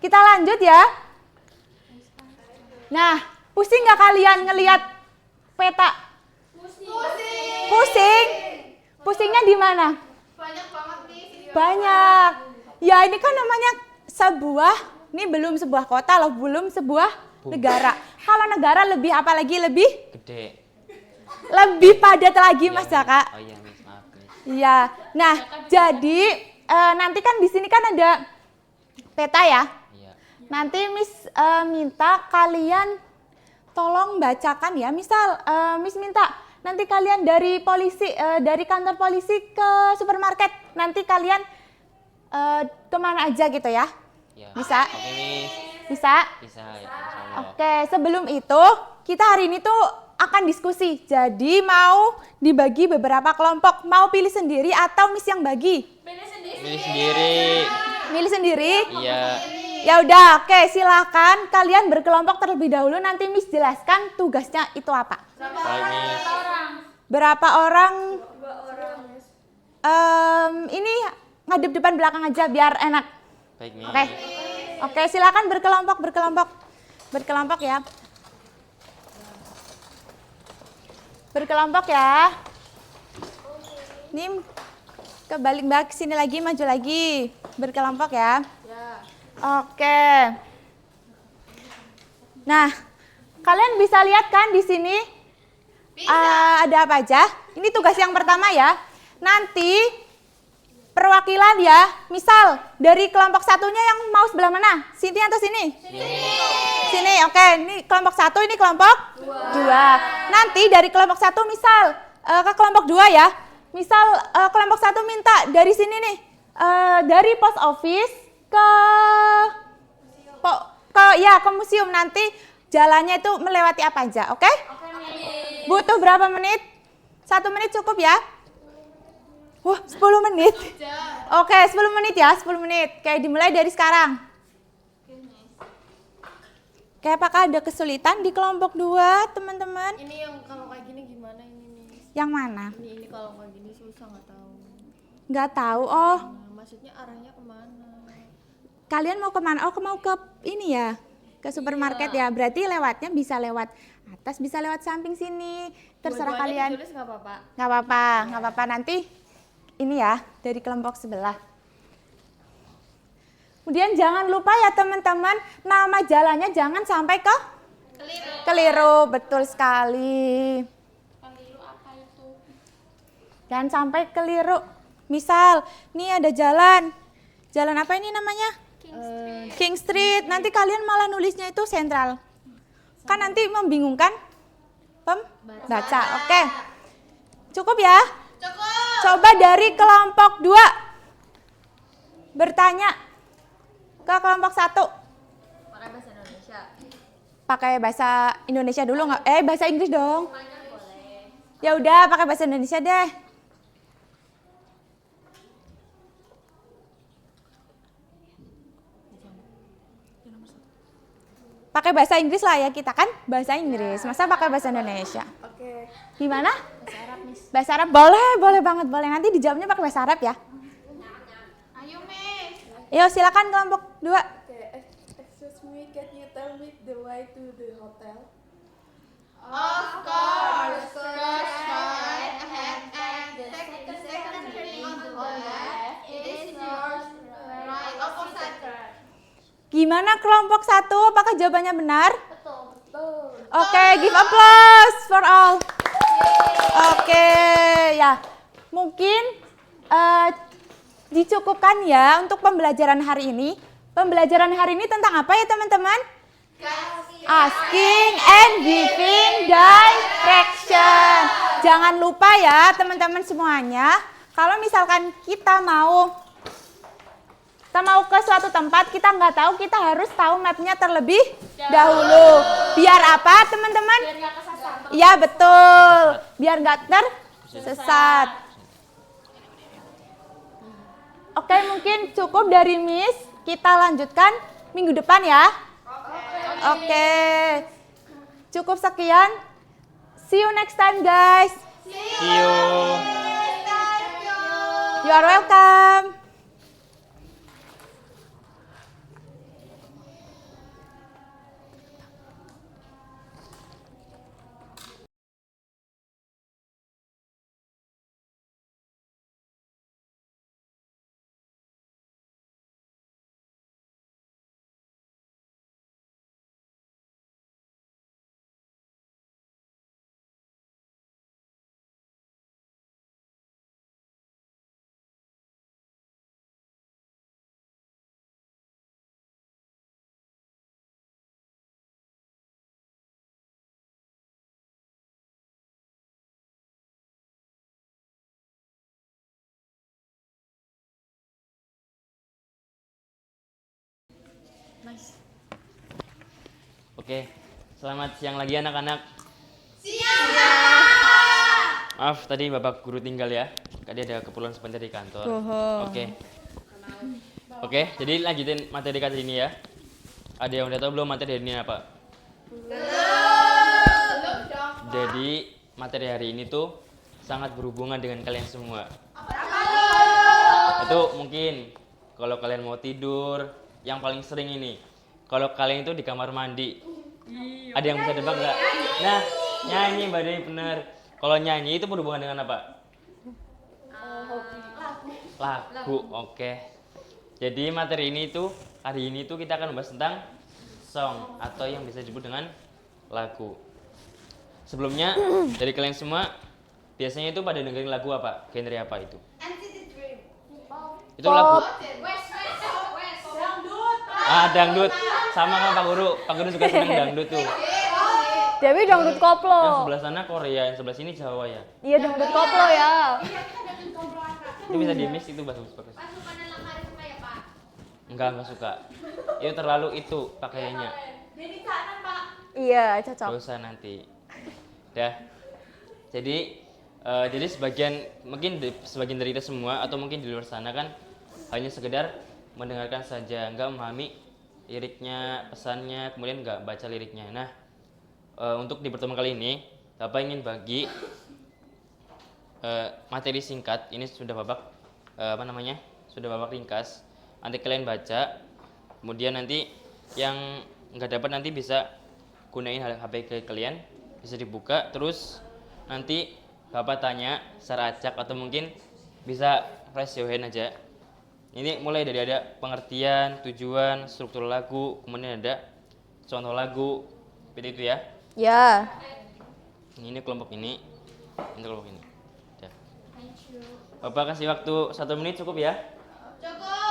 kita lanjut ya. Nah, pusing nggak kalian ngelihat peta? Pusing? Pusingnya di mana?
Banyak banget Miss.
Banyak. Ya ini kan namanya ini belum sebuah kota loh, belum sebuah negara. Kalau negara lebih apa lagi? Lebih padat lagi Mas Jaka.
Oh iya, Miss, maaf, Miss.
Iya. Nah, jadi nanti kan di sini kan ada peta ya.
Iya.
Nanti Miss minta kalian tolong bacakan ya. Misal Miss minta nanti kalian dari kantor polisi ke supermarket. Nanti kalian kemana aja gitu ya?
Ya.
Bisa?
Oke, Miss.
Bisa?
Bisa ya, insyaallah.
Oke, sebelum itu kita hari ini tuh akan diskusi. Jadi mau dibagi beberapa kelompok. Mau pilih sendiri atau Miss yang bagi?
Pilih sendiri.
Milih sendiri?
Iya.
Ya udah, oke, silakan kalian berkelompok terlebih dahulu. Nanti Miss jelaskan tugasnya itu apa.
Baik, Miss.
Berapa orang? Ini ngadep depan belakang aja biar enak.
Baik, Miss.
Oke, silakan berkelompok ya. Berkelompok ya. Ini kebalik Mbak, sini lagi, maju lagi. Berkelompok ya. Oke. Nah, kalian bisa lihat kan di sini? Ada apa aja? Ini tugas yang pertama ya. Nanti perwakilan ya. Misal dari kelompok satunya yang mau sebelah mana? Sini atau sini? Sini, oke. Ini kelompok satu, ini kelompok dua. Nanti dari kelompok satu misal ke kelompok dua ya. Misal kelompok satu minta dari sini nih, dari post office ke museum. Nanti jalannya itu melewati apa aja, oke? Butuh berapa menit? 1 menit cukup ya? Wah, 10 menit. Oke, 10 menit ya, 10 menit. Oke, dimulai dari sekarang. Oke, apakah ada kesulitan di kelompok 2, teman-teman?
Ini yang kalau kayak gini gimana ini nih?
Yang mana?
Ini kalau kayak gini susah nggak tahu.
Nggak tahu, oh.
Nah, maksudnya arahnya kemana?
Kalian mau kemana? Oh, mau ke ini ya? Ke supermarket ya? Berarti lewatnya bisa lewat atas, bisa lewat samping sini. Terserah kalian.
Ditulis nggak apa-apa?
Nggak apa-apa. Nanti ini ya, dari kelompok sebelah. Kemudian jangan lupa ya teman-teman, nama jalannya jangan sampai keliru. Betul sekali.
Keliru apa itu?
Jangan sampai keliru. Misal, nih ada jalan. Jalan apa ini namanya? King Street. Nanti kalian malah nulisnya itu sentral. Kan nanti membingungkan pembaca. Oke. Cukup ya? Cukup. Coba dari kelompok 2 bertanya. ke kelompok 1.
Pakai bahasa Indonesia.
Pakai bahasa Indonesia dulu nggak? Bahasa Inggris dong. Ya udah, pakai bahasa Indonesia deh. Pakai bahasa Inggris lah ya, kita kan bahasa Inggris. Masa pakai bahasa Indonesia?
Oke.
Gimana?
Bahasa Arab, Miss.
Bahasa Arab boleh banget, boleh. Nanti dijawabnya pakai bahasa Arab ya.
Ayo, Miss.
Yo, silakan kelompok 2.
Okay, excuse me, can you tell me the way to the hotel?
Of course. First right ahead and the second turning on the left. It is your right opposite.
Gimana kelompok 1? Apakah jawabannya benar?
Betul.
Oke, give applause for all. Oke, ya. Mungkin dicukupkan ya untuk pembelajaran hari ini. Pembelajaran hari ini tentang apa ya teman-teman? Asking and giving direction. Jangan lupa ya teman-teman semuanya. Kalau misalkan kita mau ke suatu tempat, kita nggak tahu, kita harus tahu mapnya terlebih dahulu. Biar apa teman-teman?
Biar nggak kesasar.
Ya betul, biar nggak tersesat. Oke, mungkin cukup dari Miss. Kita lanjutkan minggu depan ya. Oke. Cukup sekian. See you next time guys.
See you.
You are welcome.
Oke, selamat siang lagi anak-anak. Maaf, tadi Bapak Guru tinggal ya. Tadi ada keperluan sebentar di kantor. Oke, jadi lanjutin materi kali ini ya. Ada yang udah tahu belum materi hari ini apa?
Belum dong.
Jadi materi hari ini tuh sangat berhubungan dengan kalian semua. Itu mungkin kalau kalian mau tidur, yang paling sering ini. Kalau kalian itu di kamar mandi. Ada yang bisa tebak nggak? Nah, nyanyi Mbak Dewi bener. Kalau nyanyi itu berhubungan dengan apa? Lagu. Oke. Jadi materi ini tuh hari ini tuh kita akan membahas tentang song atau yang bisa disebut dengan lagu. Sebelumnya dari kalian semua biasanya itu pada dengerin lagu apa? Genre apa itu? Itu lagu. Dangdut. Sama kan Pak Guru. Pak Guru juga seneng dangdut tuh.
Dewi dangdut koplo.
Yang sebelah sana Korea, yang sebelah sini Jawa ya.
Iya dangdut koplo ya.
Itu bisa di mix itu bagus. Enggak suka. Itu terlalu itu pakaiannya.
Iya cocok.
Gak usah nanti. Dah. Jadi sebagian dari kita semua atau mungkin di luar sana kan hanya sekedar mendengarkan saja, nggak memahami liriknya, pesannya, kemudian nggak baca liriknya. Nah, untuk di pertemuan kali ini, Bapak ingin bagi materi singkat. Ini sudah Bapak sudah Bapak ringkas. Nanti kalian baca, kemudian nanti yang nggak dapat nanti bisa gunain HP kalian, bisa dibuka, terus nanti Bapak tanya secara acak atau mungkin bisa raise your hand aja. Ini mulai dari ada pengertian, tujuan, struktur lagu, kemudian ada contoh lagu, seperti itu ya.
Ya.
Ini kelompok ini kelompok ini. Ya. Bapak kasih waktu 1 menit cukup ya?
Cukup.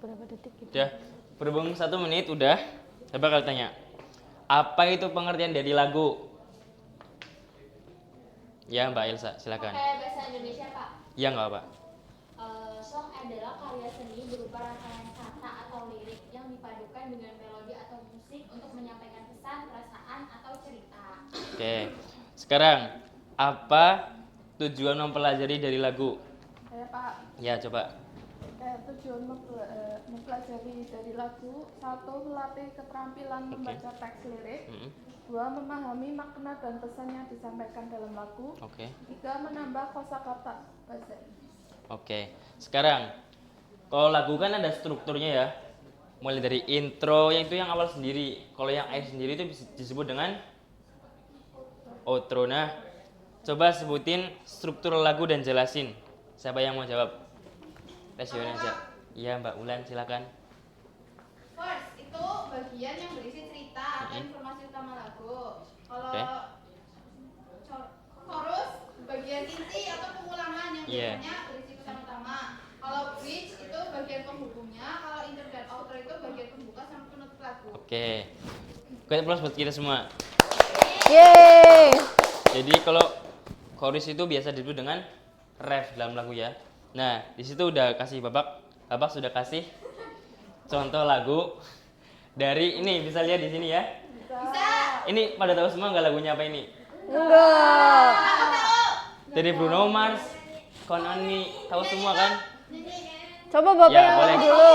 berapa detik gitu.
Udah, berhubung 1 menit udah. Coba kalian tanya, apa itu pengertian dari lagu? Ya Mbak Elsa, silakan.
Bahasa Indonesia Pak.
Ya nggak apa.
Song adalah karya seni berupa rangkaian kata atau lirik yang dipadukan dengan melodi atau musik untuk menyampaikan pesan, perasaan, atau cerita.
Oke, sekarang apa tujuan mempelajari dari lagu?
Saya Pak,
Ya coba.
tujuan mempelajari dari lagu, 1. Melatih keterampilan membaca teks lirik. 2. Memahami makna dan pesan yang disampaikan dalam lagu.
Oke.
3. Menambah kosakata bahasa Inggris.
Oke, sekarang kalau lagu kan ada strukturnya ya. Mulai dari intro yang itu yang awal sendiri. Kalau yang akhir sendiri itu disebut dengan outro. Nah, coba sebutin struktur lagu dan jelasin. Siapa yang mau jawab? Rasioin aja. Iya Mbak Ulan, silakan.
First, itu bagian yang berisi cerita atau informasi utama lagu. Kalau
Oke.
chorus, bagian inti atau pengulangan yang
Iya.
biasanya berisi pesan utama. Kalau bridge itu bagian penghubungnya. Kalau intro dan outro itu bagian pembuka sama penutup lagu.
Oke. Kita plus buat kita semua.
Yeay.
Jadi kalau chorus itu biasa disebut dengan ref dalam lagu ya. Nah, di situ udah kasih Babak sudah kasih contoh lagu dari ini, bisa lihat di sini ya.
Bisa.
Ini pada tahu semua nggak lagunya apa ini?
Enggak.
Dari Bruno Mars, Count on Me, tahu semua kan?
Coba Bapak
Ya,
yang
boleh.
dulu.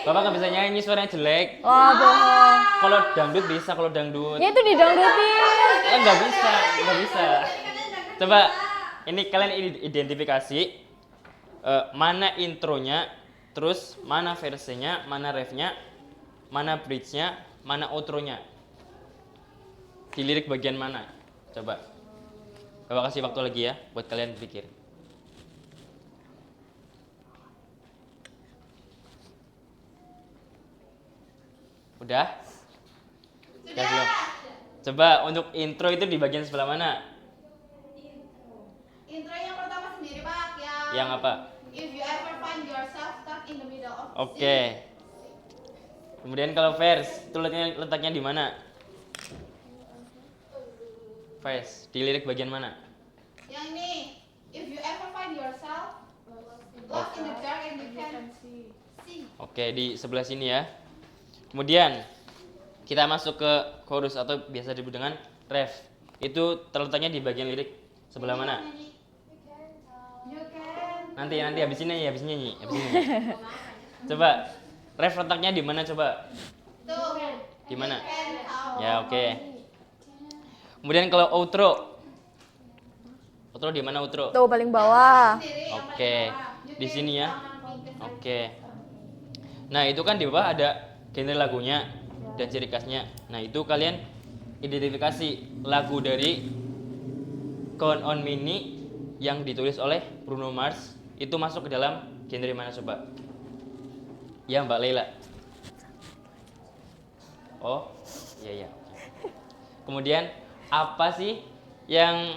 Bapak nggak bisa nyanyi, suaranya jelek.
Wah, bohong.
Kalau dangdut bisa, kalau dangdut.
Ya itu didangdutin.
Nggak bisa. Coba, ini kalian identifikasi mana intronya, terus mana versinya, mana refnya, mana bridge-nya, mana outro-nya. Di lirik bagian mana? Coba. Bapak kasih waktu lagi ya, buat kalian pikir. Udah? Udah belum? Coba untuk intro itu di bagian sebelah mana?
Intro yang pertama sendiri Pak,
Yang apa?
If you ever find yourself stuck in the middle of
Oke. Kemudian kalau verse, itu letaknya di mana? Verse, di lirik bagian mana?
Yang ini, if you ever find yourself lost in the dark and you can see.
Oke, di sebelah sini ya. Kemudian kita masuk ke chorus atau biasa disebut dengan ref. Itu terletaknya di bagian lirik sebelah mana?
You can.
Nanti habis ini nyanyi. Coba ref letaknya di mana coba?
Tuh.
Di mana?
Can out.
Ya, oke. Kemudian kalau outro. Outro di mana outro?
Tuh paling bawah.
Oke. Di sini ya. Oke. Nah, itu kan di bawah ada genre lagunya dan ciri khasnya. Nah, itu kalian identifikasi lagu dari Count on Me ini yang ditulis oleh Bruno Mars itu masuk ke dalam genre mana coba? Ya, Mbak Leila. Oh, iya. Kemudian apa sih yang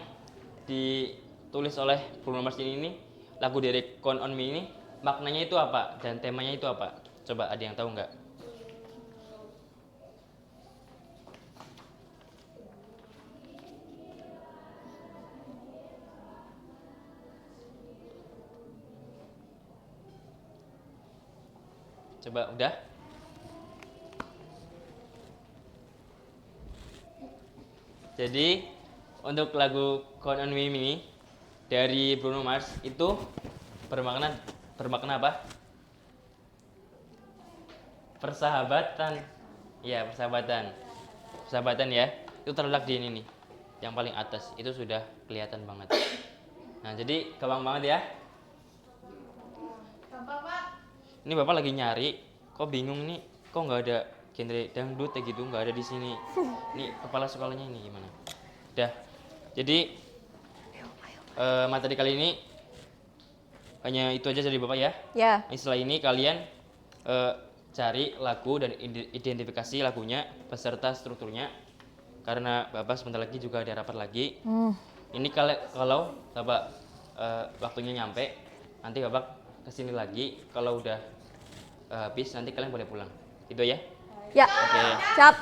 ditulis oleh Bruno Mars ini lagu dari Count on Me ini maknanya itu apa dan temanya itu apa? Coba ada yang tahu nggak? Coba udah? Jadi untuk lagu Count on Me ini dari Bruno Mars itu bermakna apa? Persahabatan. Iya, persahabatan. Persahabatan ya. Itu terletak di ini nih. Yang paling atas itu sudah kelihatan banget. Nah, jadi gampang banget ya.
Gampang Pak.
Ini Bapak lagi nyari, kok bingung nih, kok nggak ada genre dangdut ya gitu, nggak ada di sini. Ini kepala sekolahnya ini gimana? Udah. Jadi materi kali ini hanya itu aja dari Bapak ya.
Ya.
Setelah ini kalian cari lagu dan identifikasi lagunya beserta strukturnya. Karena Bapak sebentar lagi juga ada rapat lagi. Ini kalau Bapak waktunya nyampe, nanti Bapak kesini lagi. Kalau udah habis nanti kalian boleh pulang. Itu ya?
Ya.
Oke.
Siap.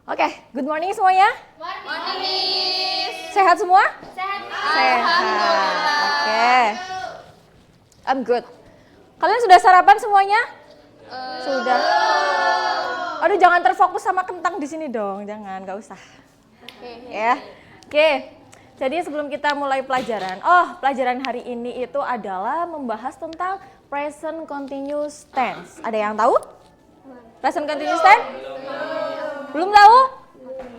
Oke, good morning semuanya.
Morning.
Sehat semua?
Sehat.
Oke. I'm good. Kalian sudah sarapan semuanya? Sudah. Aduh, jangan terfokus sama kentang di sini dong, jangan, nggak usah. Ya. Oke. Jadi sebelum kita mulai pelajaran, pelajaran hari ini itu adalah membahas tentang present continuous tense. Ada yang tahu? Present continuous tense? Belum tahu?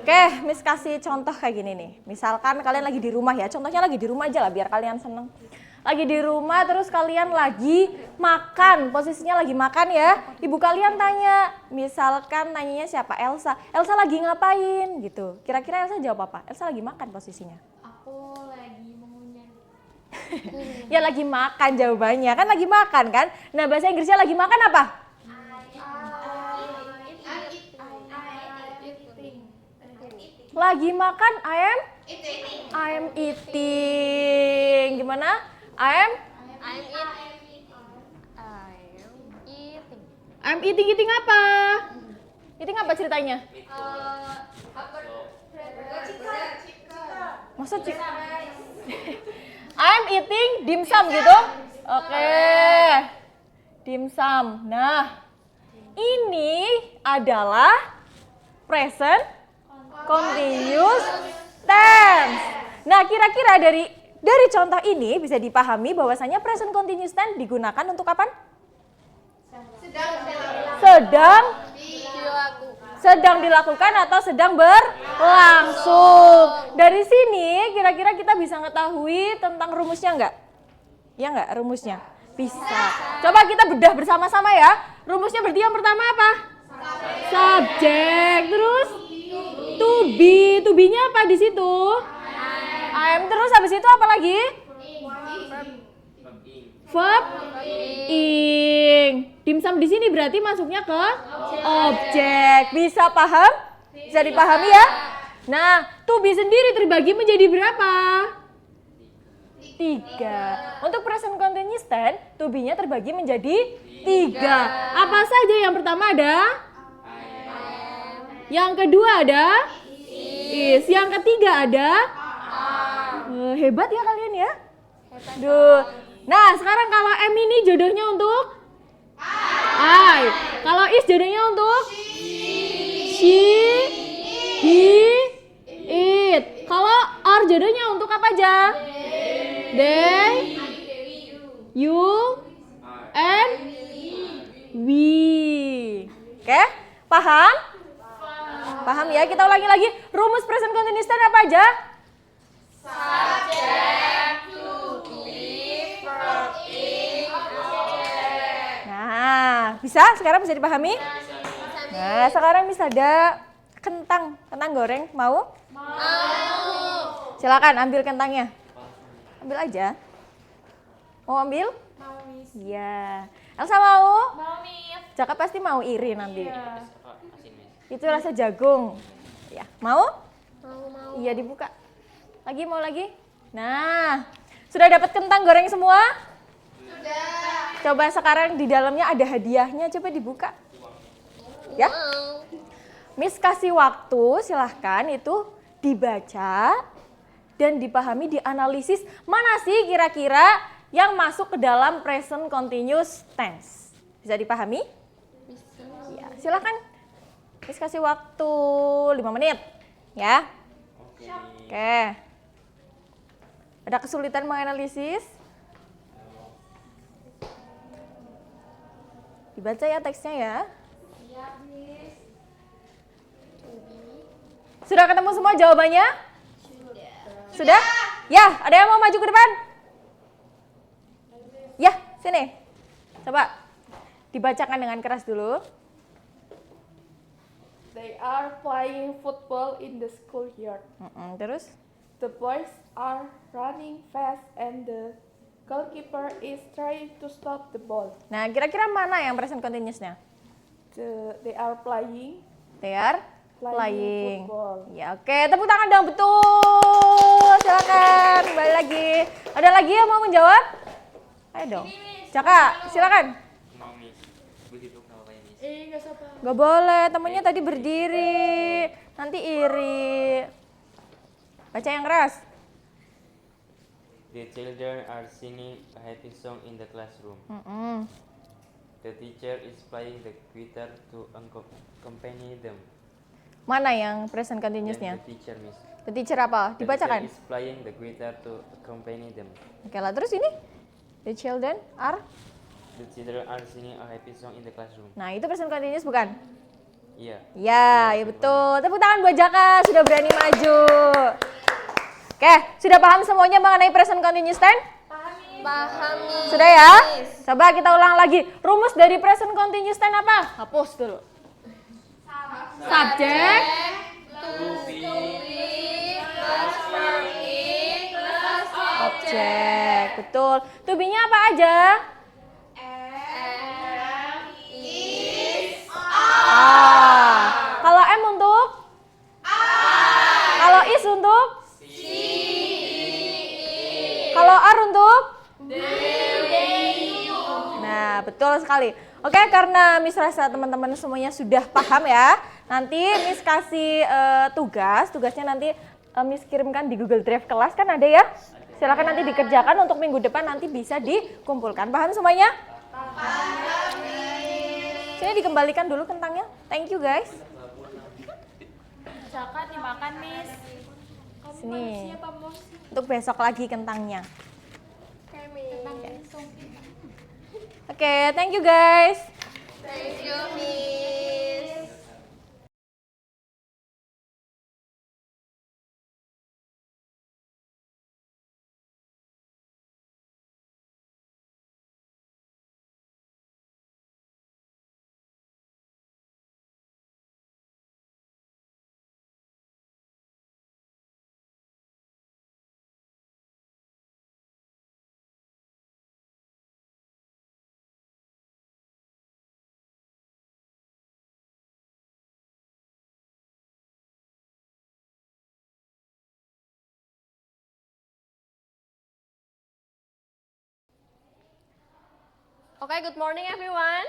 Oke, Miss kasih contoh kayak gini nih. Misalkan kalian lagi di rumah ya, contohnya lagi di rumah aja lah biar kalian seneng. Lagi di rumah terus kalian lagi makan, posisinya lagi makan ya. Ibu kalian tanya, misalkan nanyanya siapa? Elsa. Elsa lagi ngapain gitu. Kira-kira Elsa jawab apa? Elsa lagi makan posisinya.
Aku lagi mengunyah.
Ya lagi makan jawabannya, kan lagi makan kan? Nah bahasa Inggrisnya lagi makan apa? Lagi makan, I am eating. Gimana? I'm eating. Eating apa? Eating apa ceritanya? Masa I'm eating dimsum gitu? Oke. Dimsum. Nah, ini adalah present continuous tense. Nah, kira-kira dari contoh ini bisa dipahami bahwasanya present continuous tense digunakan untuk kapan? Sedang dilakukan atau sedang berlangsung. Dari sini kira-kira kita bisa mengetahui tentang rumusnya enggak? Ya enggak rumusnya? Bisa. Coba kita bedah bersama-sama ya. Rumusnya berarti yang pertama apa? Subjek. Terus to be-nya apa di situ? I am. Terus habis itu apa lagi? Verb ing. Dimsum di sini berarti masuknya ke objek. Bisa paham? Bisa dipahami ya? Nah, to be sendiri terbagi menjadi berapa? 3. Untuk present continuous tense, to be-nya terbagi menjadi 3. Apa saja? Yang pertama ada yang kedua ada is. Yang ketiga ada hebat ya kalian ya. Duh. Nah sekarang kalau M ini jodohnya untuk I. Kalau is jodohnya untuk she, he, it. Kalau are jodohnya untuk apa aja? They, you, and we. Oke, paham? Paham ya? Kita ulangi lagi. Rumus present continuous tense apa aja?
Subject, to be, verb ing, object.
Nah, bisa? Sekarang bisa dipahami? Nah, sekarang bisa ada kentang goreng. Mau? Silakan ambil kentangnya. Ambil aja. Mau ambil?
Mau, Miss.
Iya. Elsa mau?
Mau, Miss.
Jaka pasti mau iri nanti.
Iya.
Itu rasa jagung. Ya, mau?
Mau.
Iya, dibuka. Lagi mau lagi? Nah, sudah dapat kentang goreng semua?
Sudah.
Coba sekarang di dalamnya ada hadiahnya, coba dibuka. Ya? Miss kasih waktu, silahkan itu dibaca
dan dipahami, dianalisis mana sih kira-kira yang masuk ke dalam present continuous tense. Bisa dipahami? Bisa. Ya, silakan. Miss kasih waktu 5 menit ya. Oke. Ada kesulitan menganalisis? Dibaca ya teksnya ya. Sudah ketemu semua jawabannya? Sudah? Ya, ada yang mau maju ke depan? Ya, sini. Coba dibacakan dengan keras dulu.
They are playing football in the schoolyard.
Terus?
The boys are running fast and the goalkeeper is trying to stop the ball.
Nah, kira-kira mana yang present continuous-nya?
They are playing.
They are playing.
Football.
Ya, oke. Tepuk tangan dong, betul. Silakan, kembali lagi. Ada lagi yang mau menjawab? Ayo dong. Jaka, silakan.
Mau Miss, begitu nggak apa-apa ya Miss.
Nggak sabar.
Gak boleh, temennya tadi berdiri. Nanti iri. Baca yang keras.
The children are singing a happy song in the classroom. The teacher is playing the guitar to accompany them.
Mana yang present continuous-nya?
The teacher, Miss.
The teacher apa?
The
Dibacakan.
teacher is playing the guitar to accompany them.
Oke lah, terus ini? The children are?
The children are singing a happy song in the classroom.
Nah, itu present continuous bukan?
Iya.
Ya, ya betul. Tepuk tangan buat Jaka, sudah berani maju. Oke, sudah paham semuanya mengenai present continuous tense?
Paham.
Sudah ya? Coba kita ulang lagi. Rumus dari present continuous tense apa? Hapus dulu. Subjek, objek. Betul. To be-nya apa aja? Kalau M untuk? Kalau is untuk? Kalau R untuk? Nah, betul sekali. Oke, karena Miss rasa teman-teman semuanya sudah paham ya. Nanti Miss kasih tugasnya nanti Miss kirimkan di Google Drive kelas kan ada ya? Silakan nanti dikerjakan untuk minggu depan nanti bisa dikumpulkan. Paham semuanya? Paham. Sini dikembalikan dulu kentangnya. Thank you guys.
Jaka dimakan, Miss.
Sini. Untuk besok lagi kentangnya. Oke, thank you guys.
Thank you, Miss.
Okay, good morning everyone.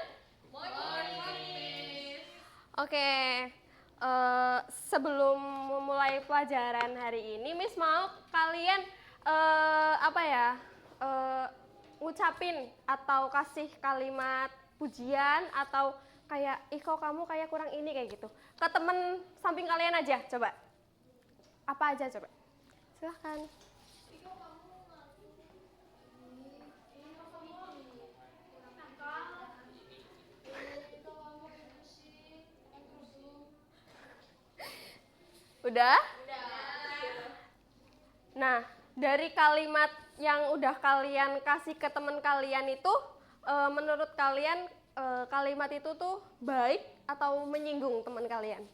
Oke, sebelum memulai pelajaran hari ini, Miss mau kalian ngucapin atau kasih kalimat pujian atau kayak ih kok kamu kayak kurang ini kayak gitu ke temen samping kalian aja, coba. Apa aja coba? Silahkan. Udah? Nah, dari kalimat yang udah kalian kasih ke teman kalian itu, menurut kalian kalimat itu tuh baik atau menyinggung teman kalian?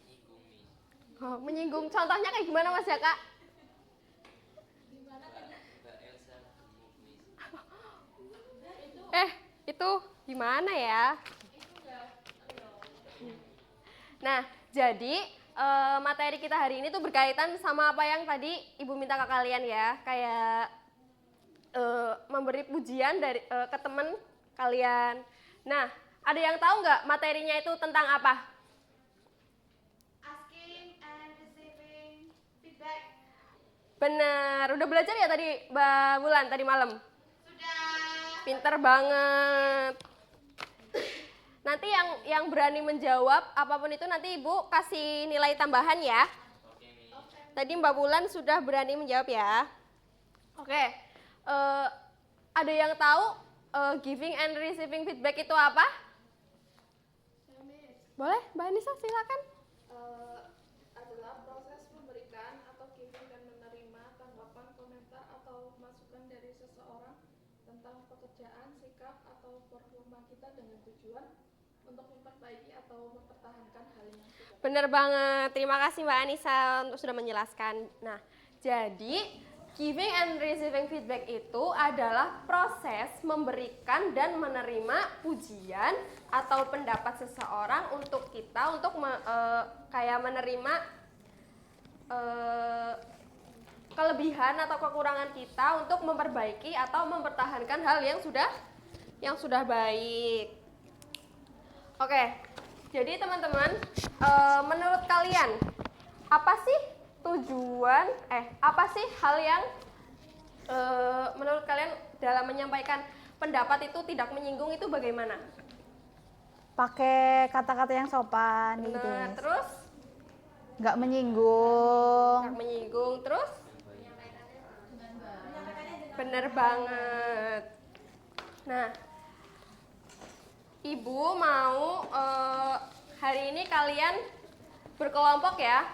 Oh, menyinggung. Contohnya kayak gimana Mas ya, Kak? Itu gimana ya? Nah, jadi materi kita hari ini tuh berkaitan sama apa yang tadi Ibu minta ke kalian ya, kayak memberi pujian dari ke teman kalian. Nah, ada yang tahu nggak materinya itu tentang apa?
Asking and receiving feedback.
Bener. Udah belajar ya tadi Mbak Wulan tadi malam? Pinter banget. Nanti yang berani menjawab apapun itu nanti Ibu kasih nilai tambahan ya. Tadi Mbak Wulan sudah berani menjawab ya. Oke. Ada yang tahu giving and receiving feedback itu apa? Boleh, Mbak Anissa silakan.
Adalah proses memberikan atau giving dan menerima tanggapan, komentar atau masukan dari seseorang tentang pekerjaan, sikap atau performa kita dengan tujuan untuk memperbaiki atau mempertahankan hal yang sudah.
Bener banget. Terima kasih Mbak Anissa untuk sudah menjelaskan. Nah, jadi giving and receiving feedback itu adalah proses memberikan dan menerima pujian atau pendapat seseorang untuk kita untuk kayak menerima kelebihan atau kekurangan kita untuk memperbaiki atau mempertahankan hal yang sudah baik. Oke, jadi teman-teman, menurut kalian apa sih tujuan, apa sih hal yang menurut kalian dalam menyampaikan pendapat itu tidak menyinggung itu bagaimana?
Pakai kata-kata yang sopan gitu.
Nah,
Miss.
terus?
Nggak menyinggung.
Nggak menyinggung, terus? Bener banget. Nah, Ibu mau hari ini kalian berkelompok ya,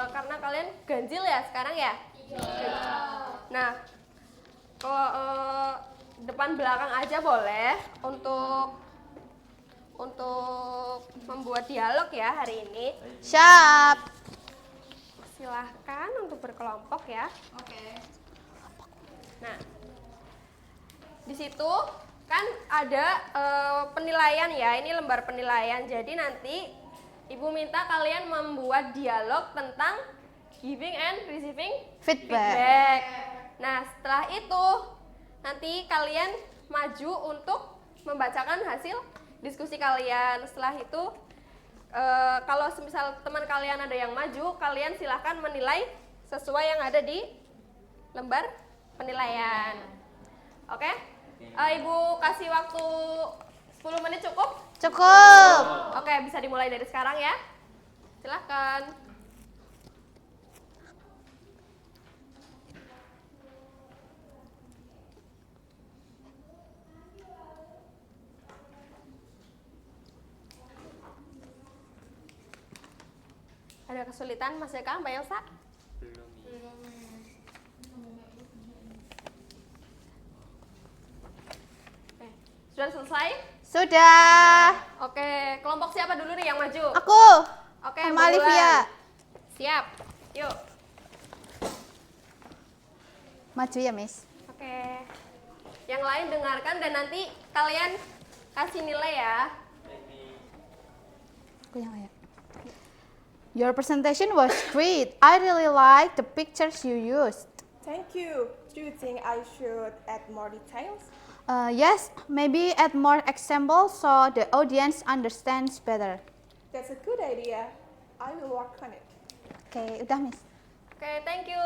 karena kalian ganjil ya sekarang ya? Iya. Nah, kalau depan belakang aja boleh untuk membuat dialog ya hari ini.
Siap.
Silahkan untuk berkelompok ya.
Oke.
Nah, di situ kan ada penilaian ya, ini lembar penilaian. Jadi nanti Ibu minta kalian membuat dialog tentang giving and receiving
Feedback.
Nah, setelah itu nanti kalian maju untuk membacakan hasil diskusi kalian. Setelah itu kalau misal teman kalian ada yang maju, kalian silahkan menilai sesuai yang ada di lembar penilaian. Oke? Ibu kasih waktu 10 menit cukup?
Cukup.
Oke, bisa dimulai dari sekarang ya. Silahkan. Ada kesulitan Mas Eka, Mbak Elsa? Sudah selesai?
Sudah.
Oke, kelompok siapa dulu nih yang maju?
Aku.
Oke,
sama
Mbak Wulan.
Olivia.
Siap, yuk.
Maju ya, Miss.
Oke. Yang lain dengarkan dan nanti kalian kasih nilai ya.
Aku yang ayat. Your presentation was great. I really like the pictures you used.
Thank you. Do you think I should add more details?
Yes, maybe add more examples so the audience understands better.
That's a good idea. I will work on it.
Oke, udah, Miss.
Oke, thank you.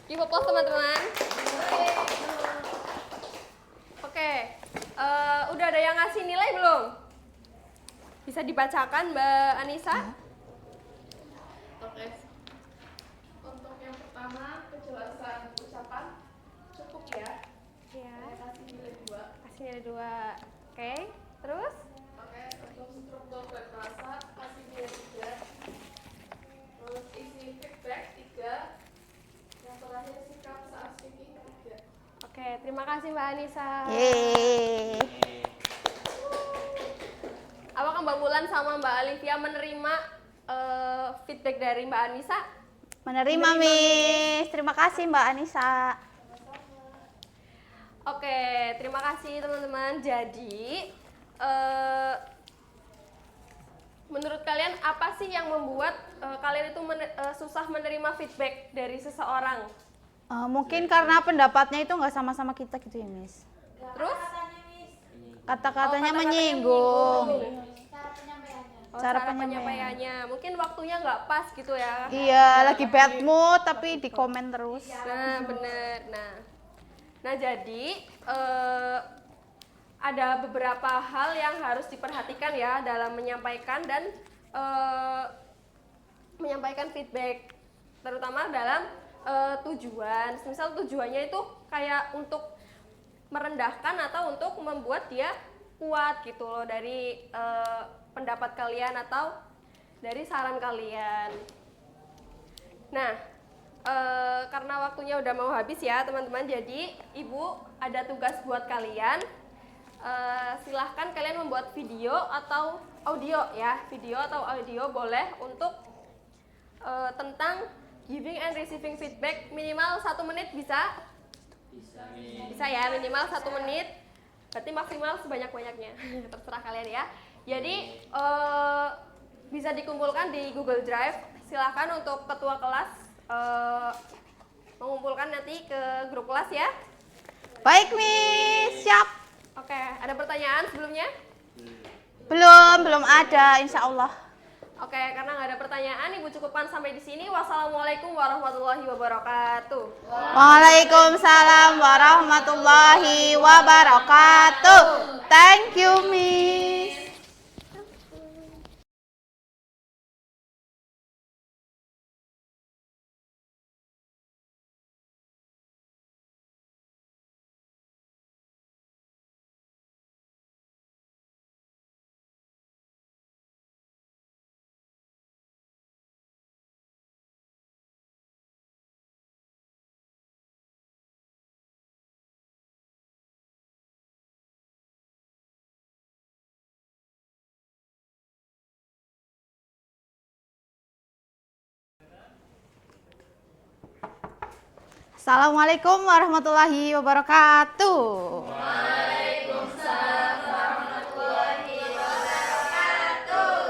Give applause teman-teman. Oke, udah ada yang ngasih nilai belum? Bisa dibacakan Mbak Anissa?
Oke. Untuk yang pertama, kejelasan ucapan cukup ya.
Ya.
Kasih nilai 2.
Kasih nilai 2. Oke, terus?
Oke, untuk struktur berbahasa kasih nilai 3. Terus isi feedback 3. Yang terakhir sikap saat speaking 3.
Oke, terima kasih Mbak Anissa.
Yeay.
Apakah Mbak Wulan sama Mbak Olivia menerima feedback dari Mbak Anissa?
Menerima, Miss. Terima kasih, Mbak Anissa.
Oke, terima kasih teman-teman. Jadi, menurut kalian apa sih yang membuat kalian itu susah menerima feedback dari seseorang?
Mungkin karena pendapatnya itu nggak sama-sama kita gitu ya, Miss.
Terus?
Kata-katanya
kata-katanya
menyinggung.
Cara penyampaiannya.
Cara
penyampaiannya. Mungkin waktunya nggak pas gitu ya.
Iya, lagi bad mood tapi di komen terus.
Nah, bener. Nah jadi ada beberapa hal yang harus diperhatikan ya dalam menyampaikan dan menyampaikan feedback, terutama dalam tujuan. Misal tujuannya itu kayak untuk merendahkan atau untuk membuat dia kuat gitu loh dari pendapat kalian atau dari saran kalian. Nah, karena waktunya udah mau habis ya teman-teman, jadi Ibu ada tugas buat kalian. Silahkan kalian membuat video atau audio ya, video atau audio boleh untuk tentang giving and receiving feedback minimal 1 menit bisa? Bisa ya, minimal 1 menit. Berarti maksimal sebanyak-banyaknya. Terserah kalian ya. Jadi bisa dikumpulkan di Google Drive. Silahkan untuk ketua kelas mengumpulkan nanti ke grup kelas ya.
Baik, Miss. Siap.
Oke, ada pertanyaan sebelumnya?
Belum ada, insya Allah.
Oke, karena nggak ada pertanyaan, Ibu cukupkan sampai di sini. Wassalamualaikum warahmatullahi wabarakatuh.
Waalaikumsalam warahmatullahi wabarakatuh. Thank you, Miss. Assalamualaikum warahmatullahi wabarakatuh.
Waalaikumsalam warahmatullahi wabarakatuh.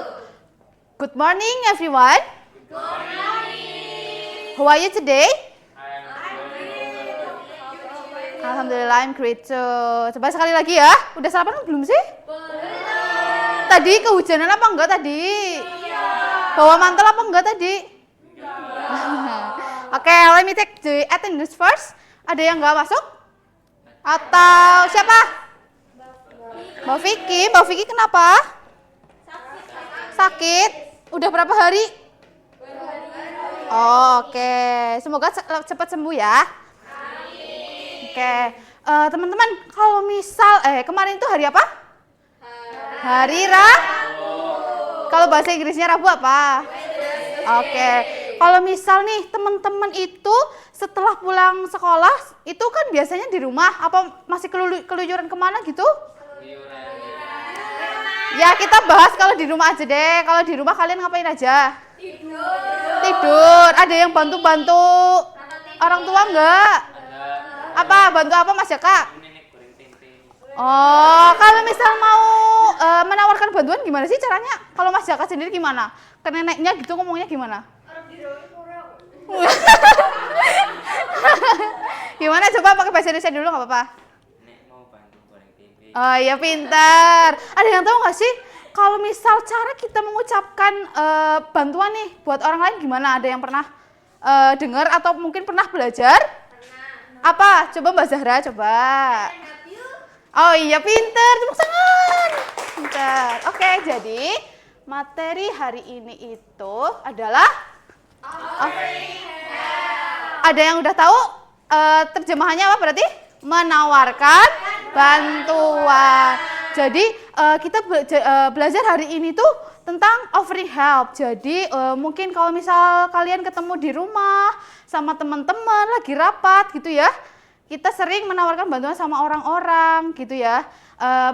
Good morning, everyone.
Good morning.
How are you today? Alhamdulillah, I'm great too. Coba sekali lagi ya. Udah sarapan belum sih? Belum. Tadi kehujanan apa enggak tadi? Iya. Bawa mantel apa enggak tadi? Oke, let me take the attendance first. Ada yang nggak masuk? Atau siapa? Mbak Vicky. Mbak Vicky kenapa? Sakit. Udah berapa hari? Oh, oke. Semoga cepat sembuh ya. Oke. Teman-teman, kalau misal kemarin itu hari apa? Hari Rabu. Kalau bahasa Inggrisnya Rabu apa? Oke. Kalau misal nih teman-teman itu setelah pulang sekolah itu kan biasanya di rumah apa masih keluyuran kemana gitu? Ya kita bahas kalau di rumah aja deh. Kalau di rumah kalian ngapain aja? Tidur. Ada yang bantu-bantu orang tua enggak? Apa? Bantu apa Mas Jaka? Oh, kalau misal mau menawarkan bantuan gimana sih caranya? Kalau Mas Jaka sendiri gimana? Ke neneknya gitu ngomongnya gimana? Gimana coba pakai bahasa Indonesia dulu nggak apa-apa? Oh iya pintar. Ada yang tahu nggak sih kalau misal cara kita mengucapkan bantuan nih buat orang lain gimana? Ada yang pernah dengar atau mungkin pernah belajar? Apa? Coba Mbak Zahra coba. Oh iya pintar, tepuk tangan. Pintar. Oke, jadi materi hari ini itu adalah ada yang udah tahu terjemahannya apa berarti? Menawarkan bantuan. Jadi kita belajar hari ini tuh tentang offering help. Jadi mungkin kalau misal kalian ketemu di rumah sama teman-teman lagi rapat gitu ya, kita sering menawarkan bantuan sama orang-orang gitu ya.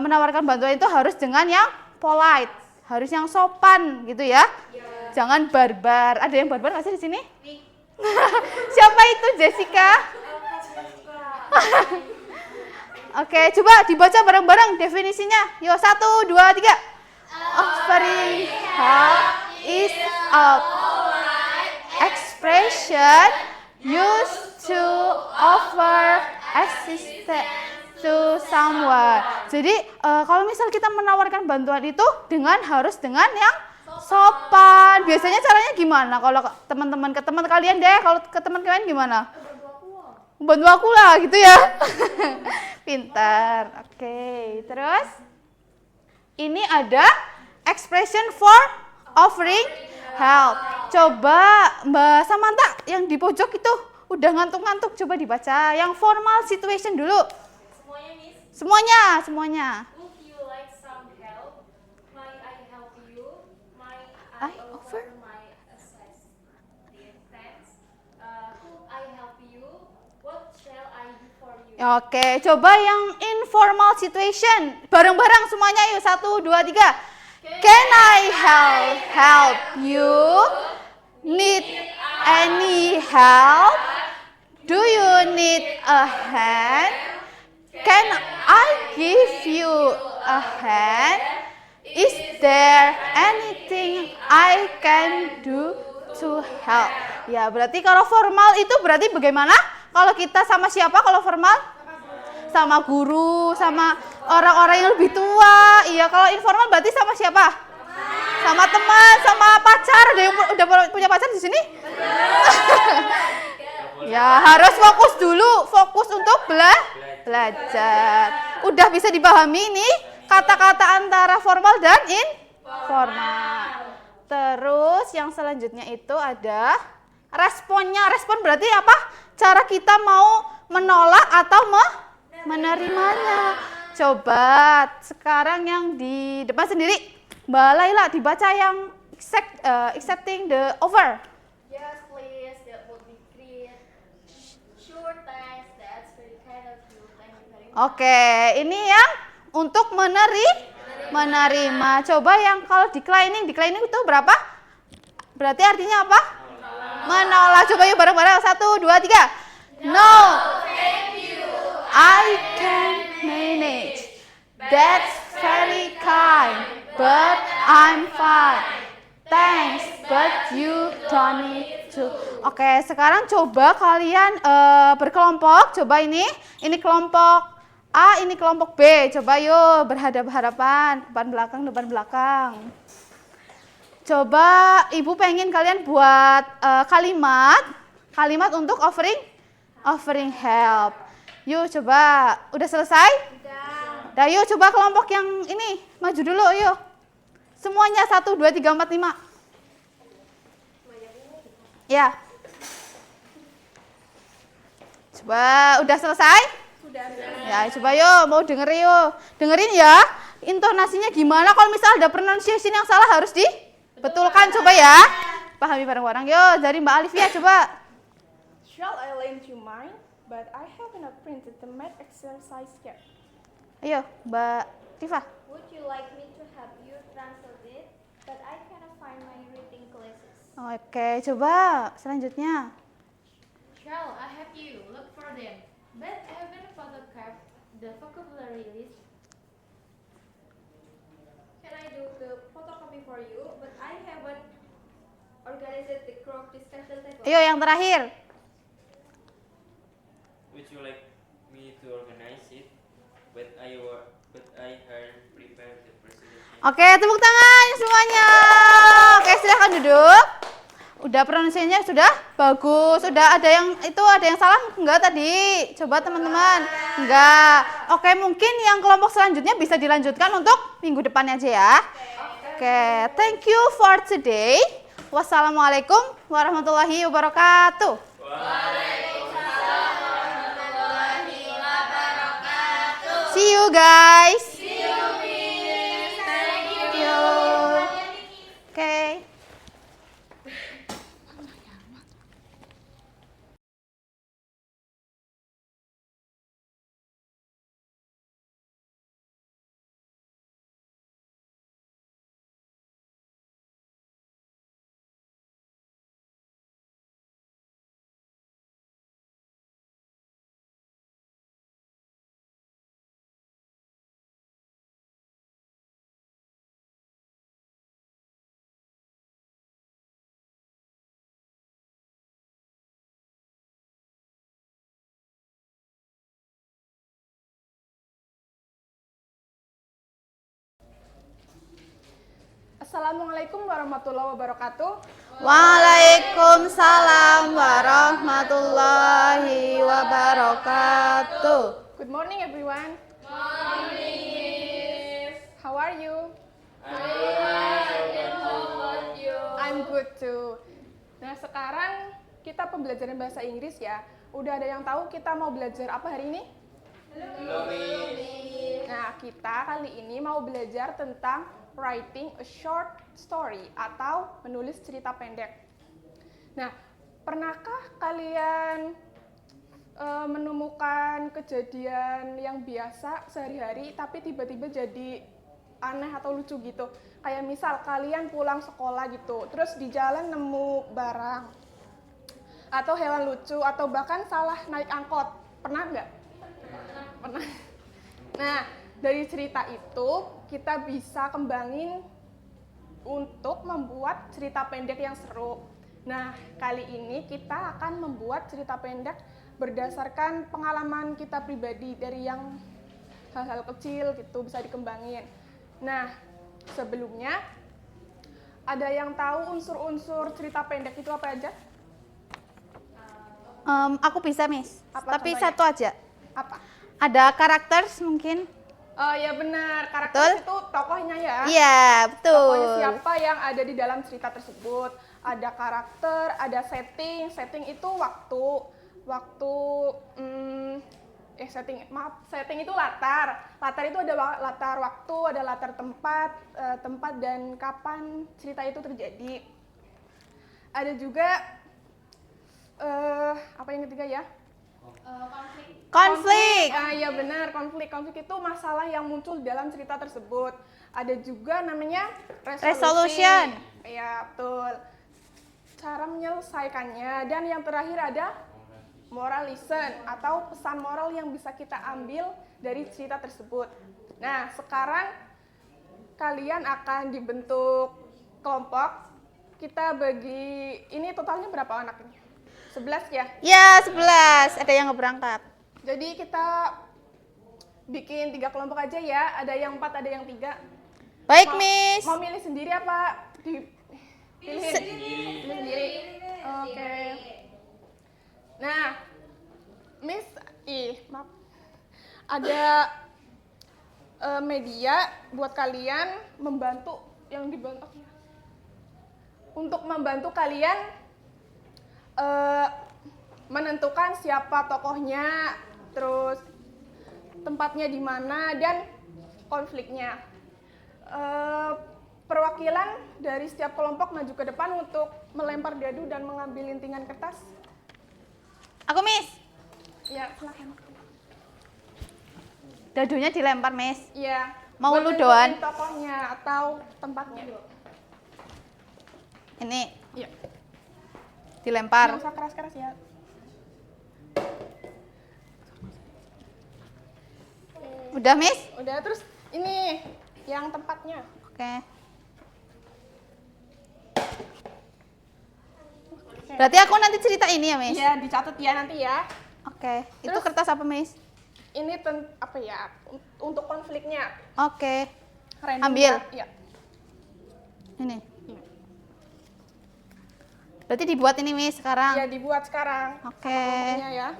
Menawarkan bantuan itu harus dengan yang polite, harus yang sopan gitu ya. Jangan barbar. Ada yang barbar nggak sih di sini? Siapa itu Jessica? Oke, coba dibaca bareng-bareng definisinya. Yo 1, 2, 3. Offering help is a expression used to offer assistance to someone. Jadi kalau misal kita menawarkan bantuan itu harus dengan yang Sopan. Biasanya caranya gimana? Kalau ke teman kalian deh, kalau ke teman kalian gimana? Bantu aku lah gitu ya. Pintar. Oke, terus ini ada expression for offering help. Coba Mbak Samantha yang di pojok itu udah ngantuk-ngantuk, coba dibaca yang formal situation dulu.
Semuanya, Miss.
Semuanya.
Would you like some help? Might I help you? Might
I
I
offer?
offer my assistance? Thanks. Could I help you? What shall I do for you?
Oke, coba yang informal situation. Bareng-bareng semuanya yuk. 1, 2, 3. Can I help you? Need any help? Do you need a hand? Can I give you a hand? Is there anything I can do to help? Ya, berarti kalau formal itu berarti bagaimana? Kalau kita sama siapa kalau formal? Sama guru, sama orang-orang yang lebih tua. Iya, kalau informal berarti sama siapa? Sama teman, sama pacar. Ada yang udah punya pacar di sini? Ya, harus fokus dulu, fokus untuk belajar. Udah bisa dipahami nih kata-kata antara formal dan informal. Terus yang selanjutnya itu ada responnya. Respon berarti apa? Cara kita mau menolak atau menerimanya. Coba sekarang yang di depan sendiri, Mbak Laila dibaca yang accepting the offer.
Yes, please. That would be great. Sure, thanks. That's very kind of you. Thank you very much.
Oke, ini yang untuk menerima. Coba yang kalau declining itu berapa? Berarti artinya apa? Menolak. Coba yuk bareng-bareng. 1, 2, 3. No. I can manage. That's very kind, but I'm fine. Thanks, but you don't need to. Oke, sekarang coba kalian berkelompok. Coba ini kelompok A, ini kelompok B. Coba yuk berhadapan-hadapan, depan belakang. Coba Ibu pengen kalian buat kalimat untuk offering help. Yuk coba, udah selesai? Udah. Yuk coba kelompok yang ini, maju dulu yuk. Semuanya 1, 2, 3, 4, 5. Ya. Coba, udah selesai?
Sudah.
Ya, coba yuk, mau dengerin yuk. Dengerin ya, intonasinya gimana, kalau misal ada pronunciation yang salah harus dibetulkan, coba ya. Pahami bareng-bareng yuk, dari Mbak Alivia coba.
Shall I lend you mine? But I haven't printed the math exercise yet.
Ayo, Mbak Tifa.
Would you like me to help you translate it? But I cannot find my reading glasses.
Oke, coba selanjutnya.
Shall I help you look for them? But I haven't photographed the vocabulary list.
Can I do the photocopy for you? But I haven't organized the group discussion table.
Ayo yang terakhir.
Would you like me to organize it? But I hadn't prepared the presentation.
Oke, tepuk tangan semuanya. Oke, silahkan duduk. Udah pronunciasinya sudah bagus. Sudah ada yang salah enggak tadi? Coba teman-teman. Enggak. Oke, mungkin yang kelompok selanjutnya bisa dilanjutkan untuk minggu depannya aja ya. Oke, thank you for today. Wassalamualaikum warahmatullahi wabarakatuh. See you guys.
See you, Miss. Thank
you. Okay.
Assalamualaikum warahmatullahi wabarakatuh.
Waalaikumsalam warahmatullahi wabarakatuh.
Good morning everyone. Morning. How are you? I'm good too. Nah, sekarang kita pembelajaran bahasa Inggris ya. Udah ada yang tahu kita mau belajar apa hari ini? Nah, kita kali ini mau belajar tentang writing a short story atau menulis cerita pendek. Nah, pernahkah kalian menemukan kejadian yang biasa sehari-hari tapi tiba-tiba jadi aneh atau lucu gitu? Kayak misal kalian pulang sekolah gitu, terus di jalan nemu barang atau hewan lucu atau bahkan salah naik angkot. Pernah nggak? Pernah. Nah, dari cerita itu kita bisa kembangin untuk membuat cerita pendek yang seru. Nah, kali ini kita akan membuat cerita pendek berdasarkan pengalaman kita pribadi dari yang hal-hal kecil gitu bisa dikembangin. Nah, sebelumnya ada yang tahu unsur-unsur cerita pendek itu apa aja?
Aku bisa, Miss. Tapi
contohnya?
satu aja.
Apa?
Ada karakter mungkin?
Oh ya benar, karakter itu tokohnya ya.
Iya, betul.
Tokohnya siapa yang ada di dalam cerita tersebut. Ada karakter, ada setting. Setting itu setting itu latar. Latar itu ada latar waktu, ada latar tempat, tempat dan kapan cerita itu terjadi. Ada juga apa yang ketiga ya?
Konflik.
Ah iya benar, konflik. Konflik itu masalah yang muncul dalam cerita tersebut. Ada juga namanya
Resolution.
Iya, betul. Cara menyelesaikannya. Dan yang terakhir ada moral lesson atau pesan moral yang bisa kita ambil dari cerita tersebut. Nah, sekarang kalian akan dibentuk kelompok. Kita bagi, ini totalnya berapa anaknya? 11 ya?
Ya, 11. Ada yang nggak berangkat.
Jadi kita bikin 3 kelompok aja ya. Ada yang 4, ada yang 3.
Baik, Miss.
Mau milih sendiri apa? Pilih sendiri. Oke. Nah, Miss, maaf. Ada media buat kalian membantu yang dibantu. Untuk membantu kalian menentukan siapa tokohnya, terus tempatnya di mana dan konfliknya. Perwakilan dari setiap kelompok maju ke depan untuk melempar dadu dan mengambil lintingan kertas.
Aku, Miss.
Ya, silakan.
Dadunya dilempar, Miss.
Iya.
Mau
Buat
ludoan?
nentuin tokohnya atau tempatnya.
Ini.
Iya.
Dilempar.
Nggak usah keras-keras ya.
Udah, Miss?
Udah, terus ini yang tempatnya.
Oke. Berarti aku nanti cerita ini ya, Miss?
Iya, dicatat ya nanti ya.
Oke. Itu
Terus-
kertas apa, Miss?
Ini apa ya? Untuk konfliknya.
Oke.
Random
Ambil.
ya. Iya.
Ini. Berarti dibuat ini, Miss, sekarang?
Iya, dibuat sekarang.
Oke.
Kelompoknya ya.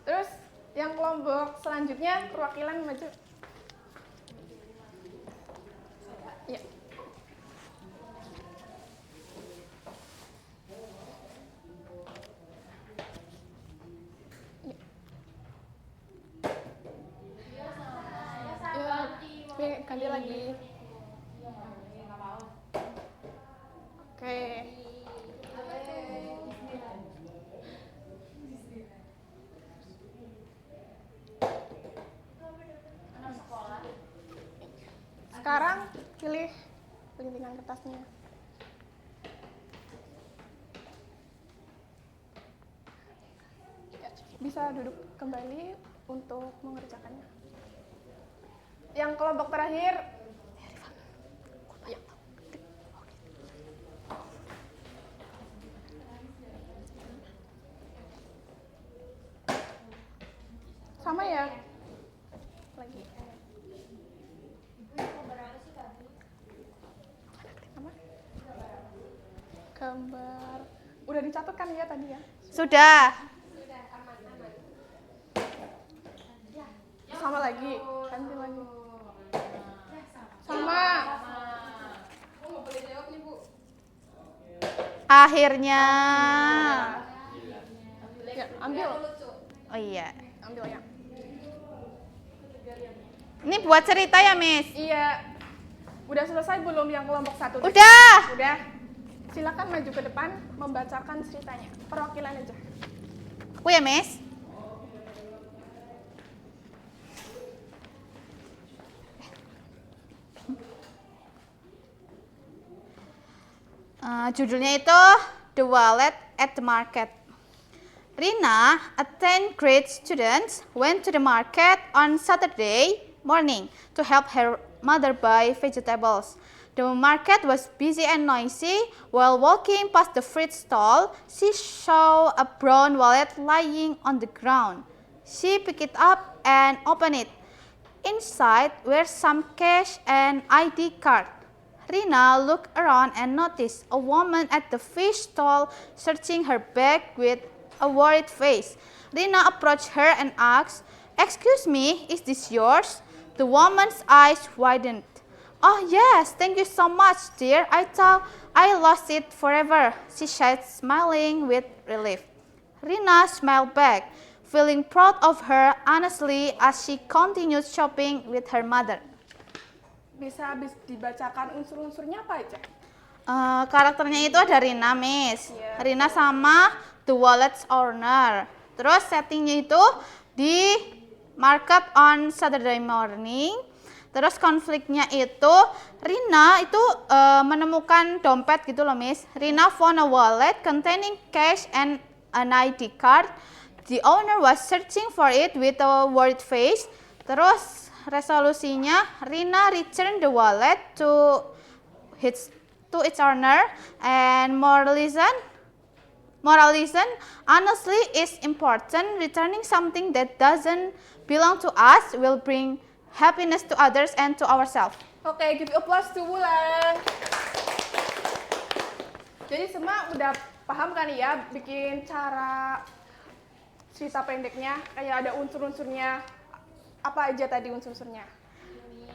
Terus yang kelompok selanjutnya perwakilan maju. Iya. Ya, ganti lagi. Oke. Sekarang pilih lintingan kertasnya. Ya, bisa duduk kembali untuk mengerjakannya. Yang kelompok terakhir. Ya. Sama ya? Lagi. gambar. Udah dicatatkan ya tadi ya?
Sudah.
Sama lagi, ganti lagi. Sama.
Akhirnya.
Ya, ambil.
Oh iya.
Ambil ya.
Ini buat cerita ya, Miss?
Iya. Udah selesai belum yang kelompok 1?
Udah.
Udah. Silakan maju ke depan membacakan ceritanya. Perwakilan aja.
Aku ya, Miss? Judulnya itu The Wallet at the Market. Rina, a 10th grade student, went to the market on Saturday morning to help her mother buy vegetables. The market was busy and noisy. While walking past the fruit stall, she saw a brown wallet lying on the ground. She picked it up and opened it. Inside were some cash and ID card. Rina looked around and noticed a woman at the fish stall searching her bag with a worried face. Rina approached her and asked, "Excuse me, is this yours?" The woman's eyes widened. "Oh yes, thank you so much, dear. I thought I lost it forever," she said, smiling with relief. Rina smiled back, feeling proud of her honestly as she continued shopping with her mother.
Bisa dibacakan unsur-unsurnya apa aja?
Karakternya itu ada Rina, Miss.
Iya.
Rina sama the wallet's owner. Terus settingnya itu di market on Saturday morning. Terus konfliknya itu Rina itu menemukan dompet gitu loh, Miss. Rina found a wallet containing cash and an ID card. The owner was searching for it with a worried face. Terus resolusinya Rina returned the wallet to its owner, and moralism honestly is important. Returning something that doesn't belong to us will bring happiness to others and to ourselves.
Oke, give applause to Wulan. Jadi semua udah paham kan ya bikin cara cerita pendeknya, kayak ada unsur-unsurnya. Apa aja tadi unsur-unsurnya?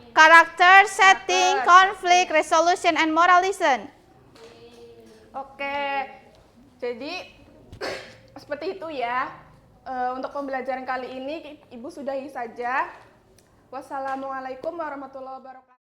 Karakter, setting, conflict, resolution, and moralism.
Oke, jadi seperti itu ya. Untuk pembelajaran kali ini Ibu sudahi saja. Wassalamualaikum warahmatullahi wabarakatuh.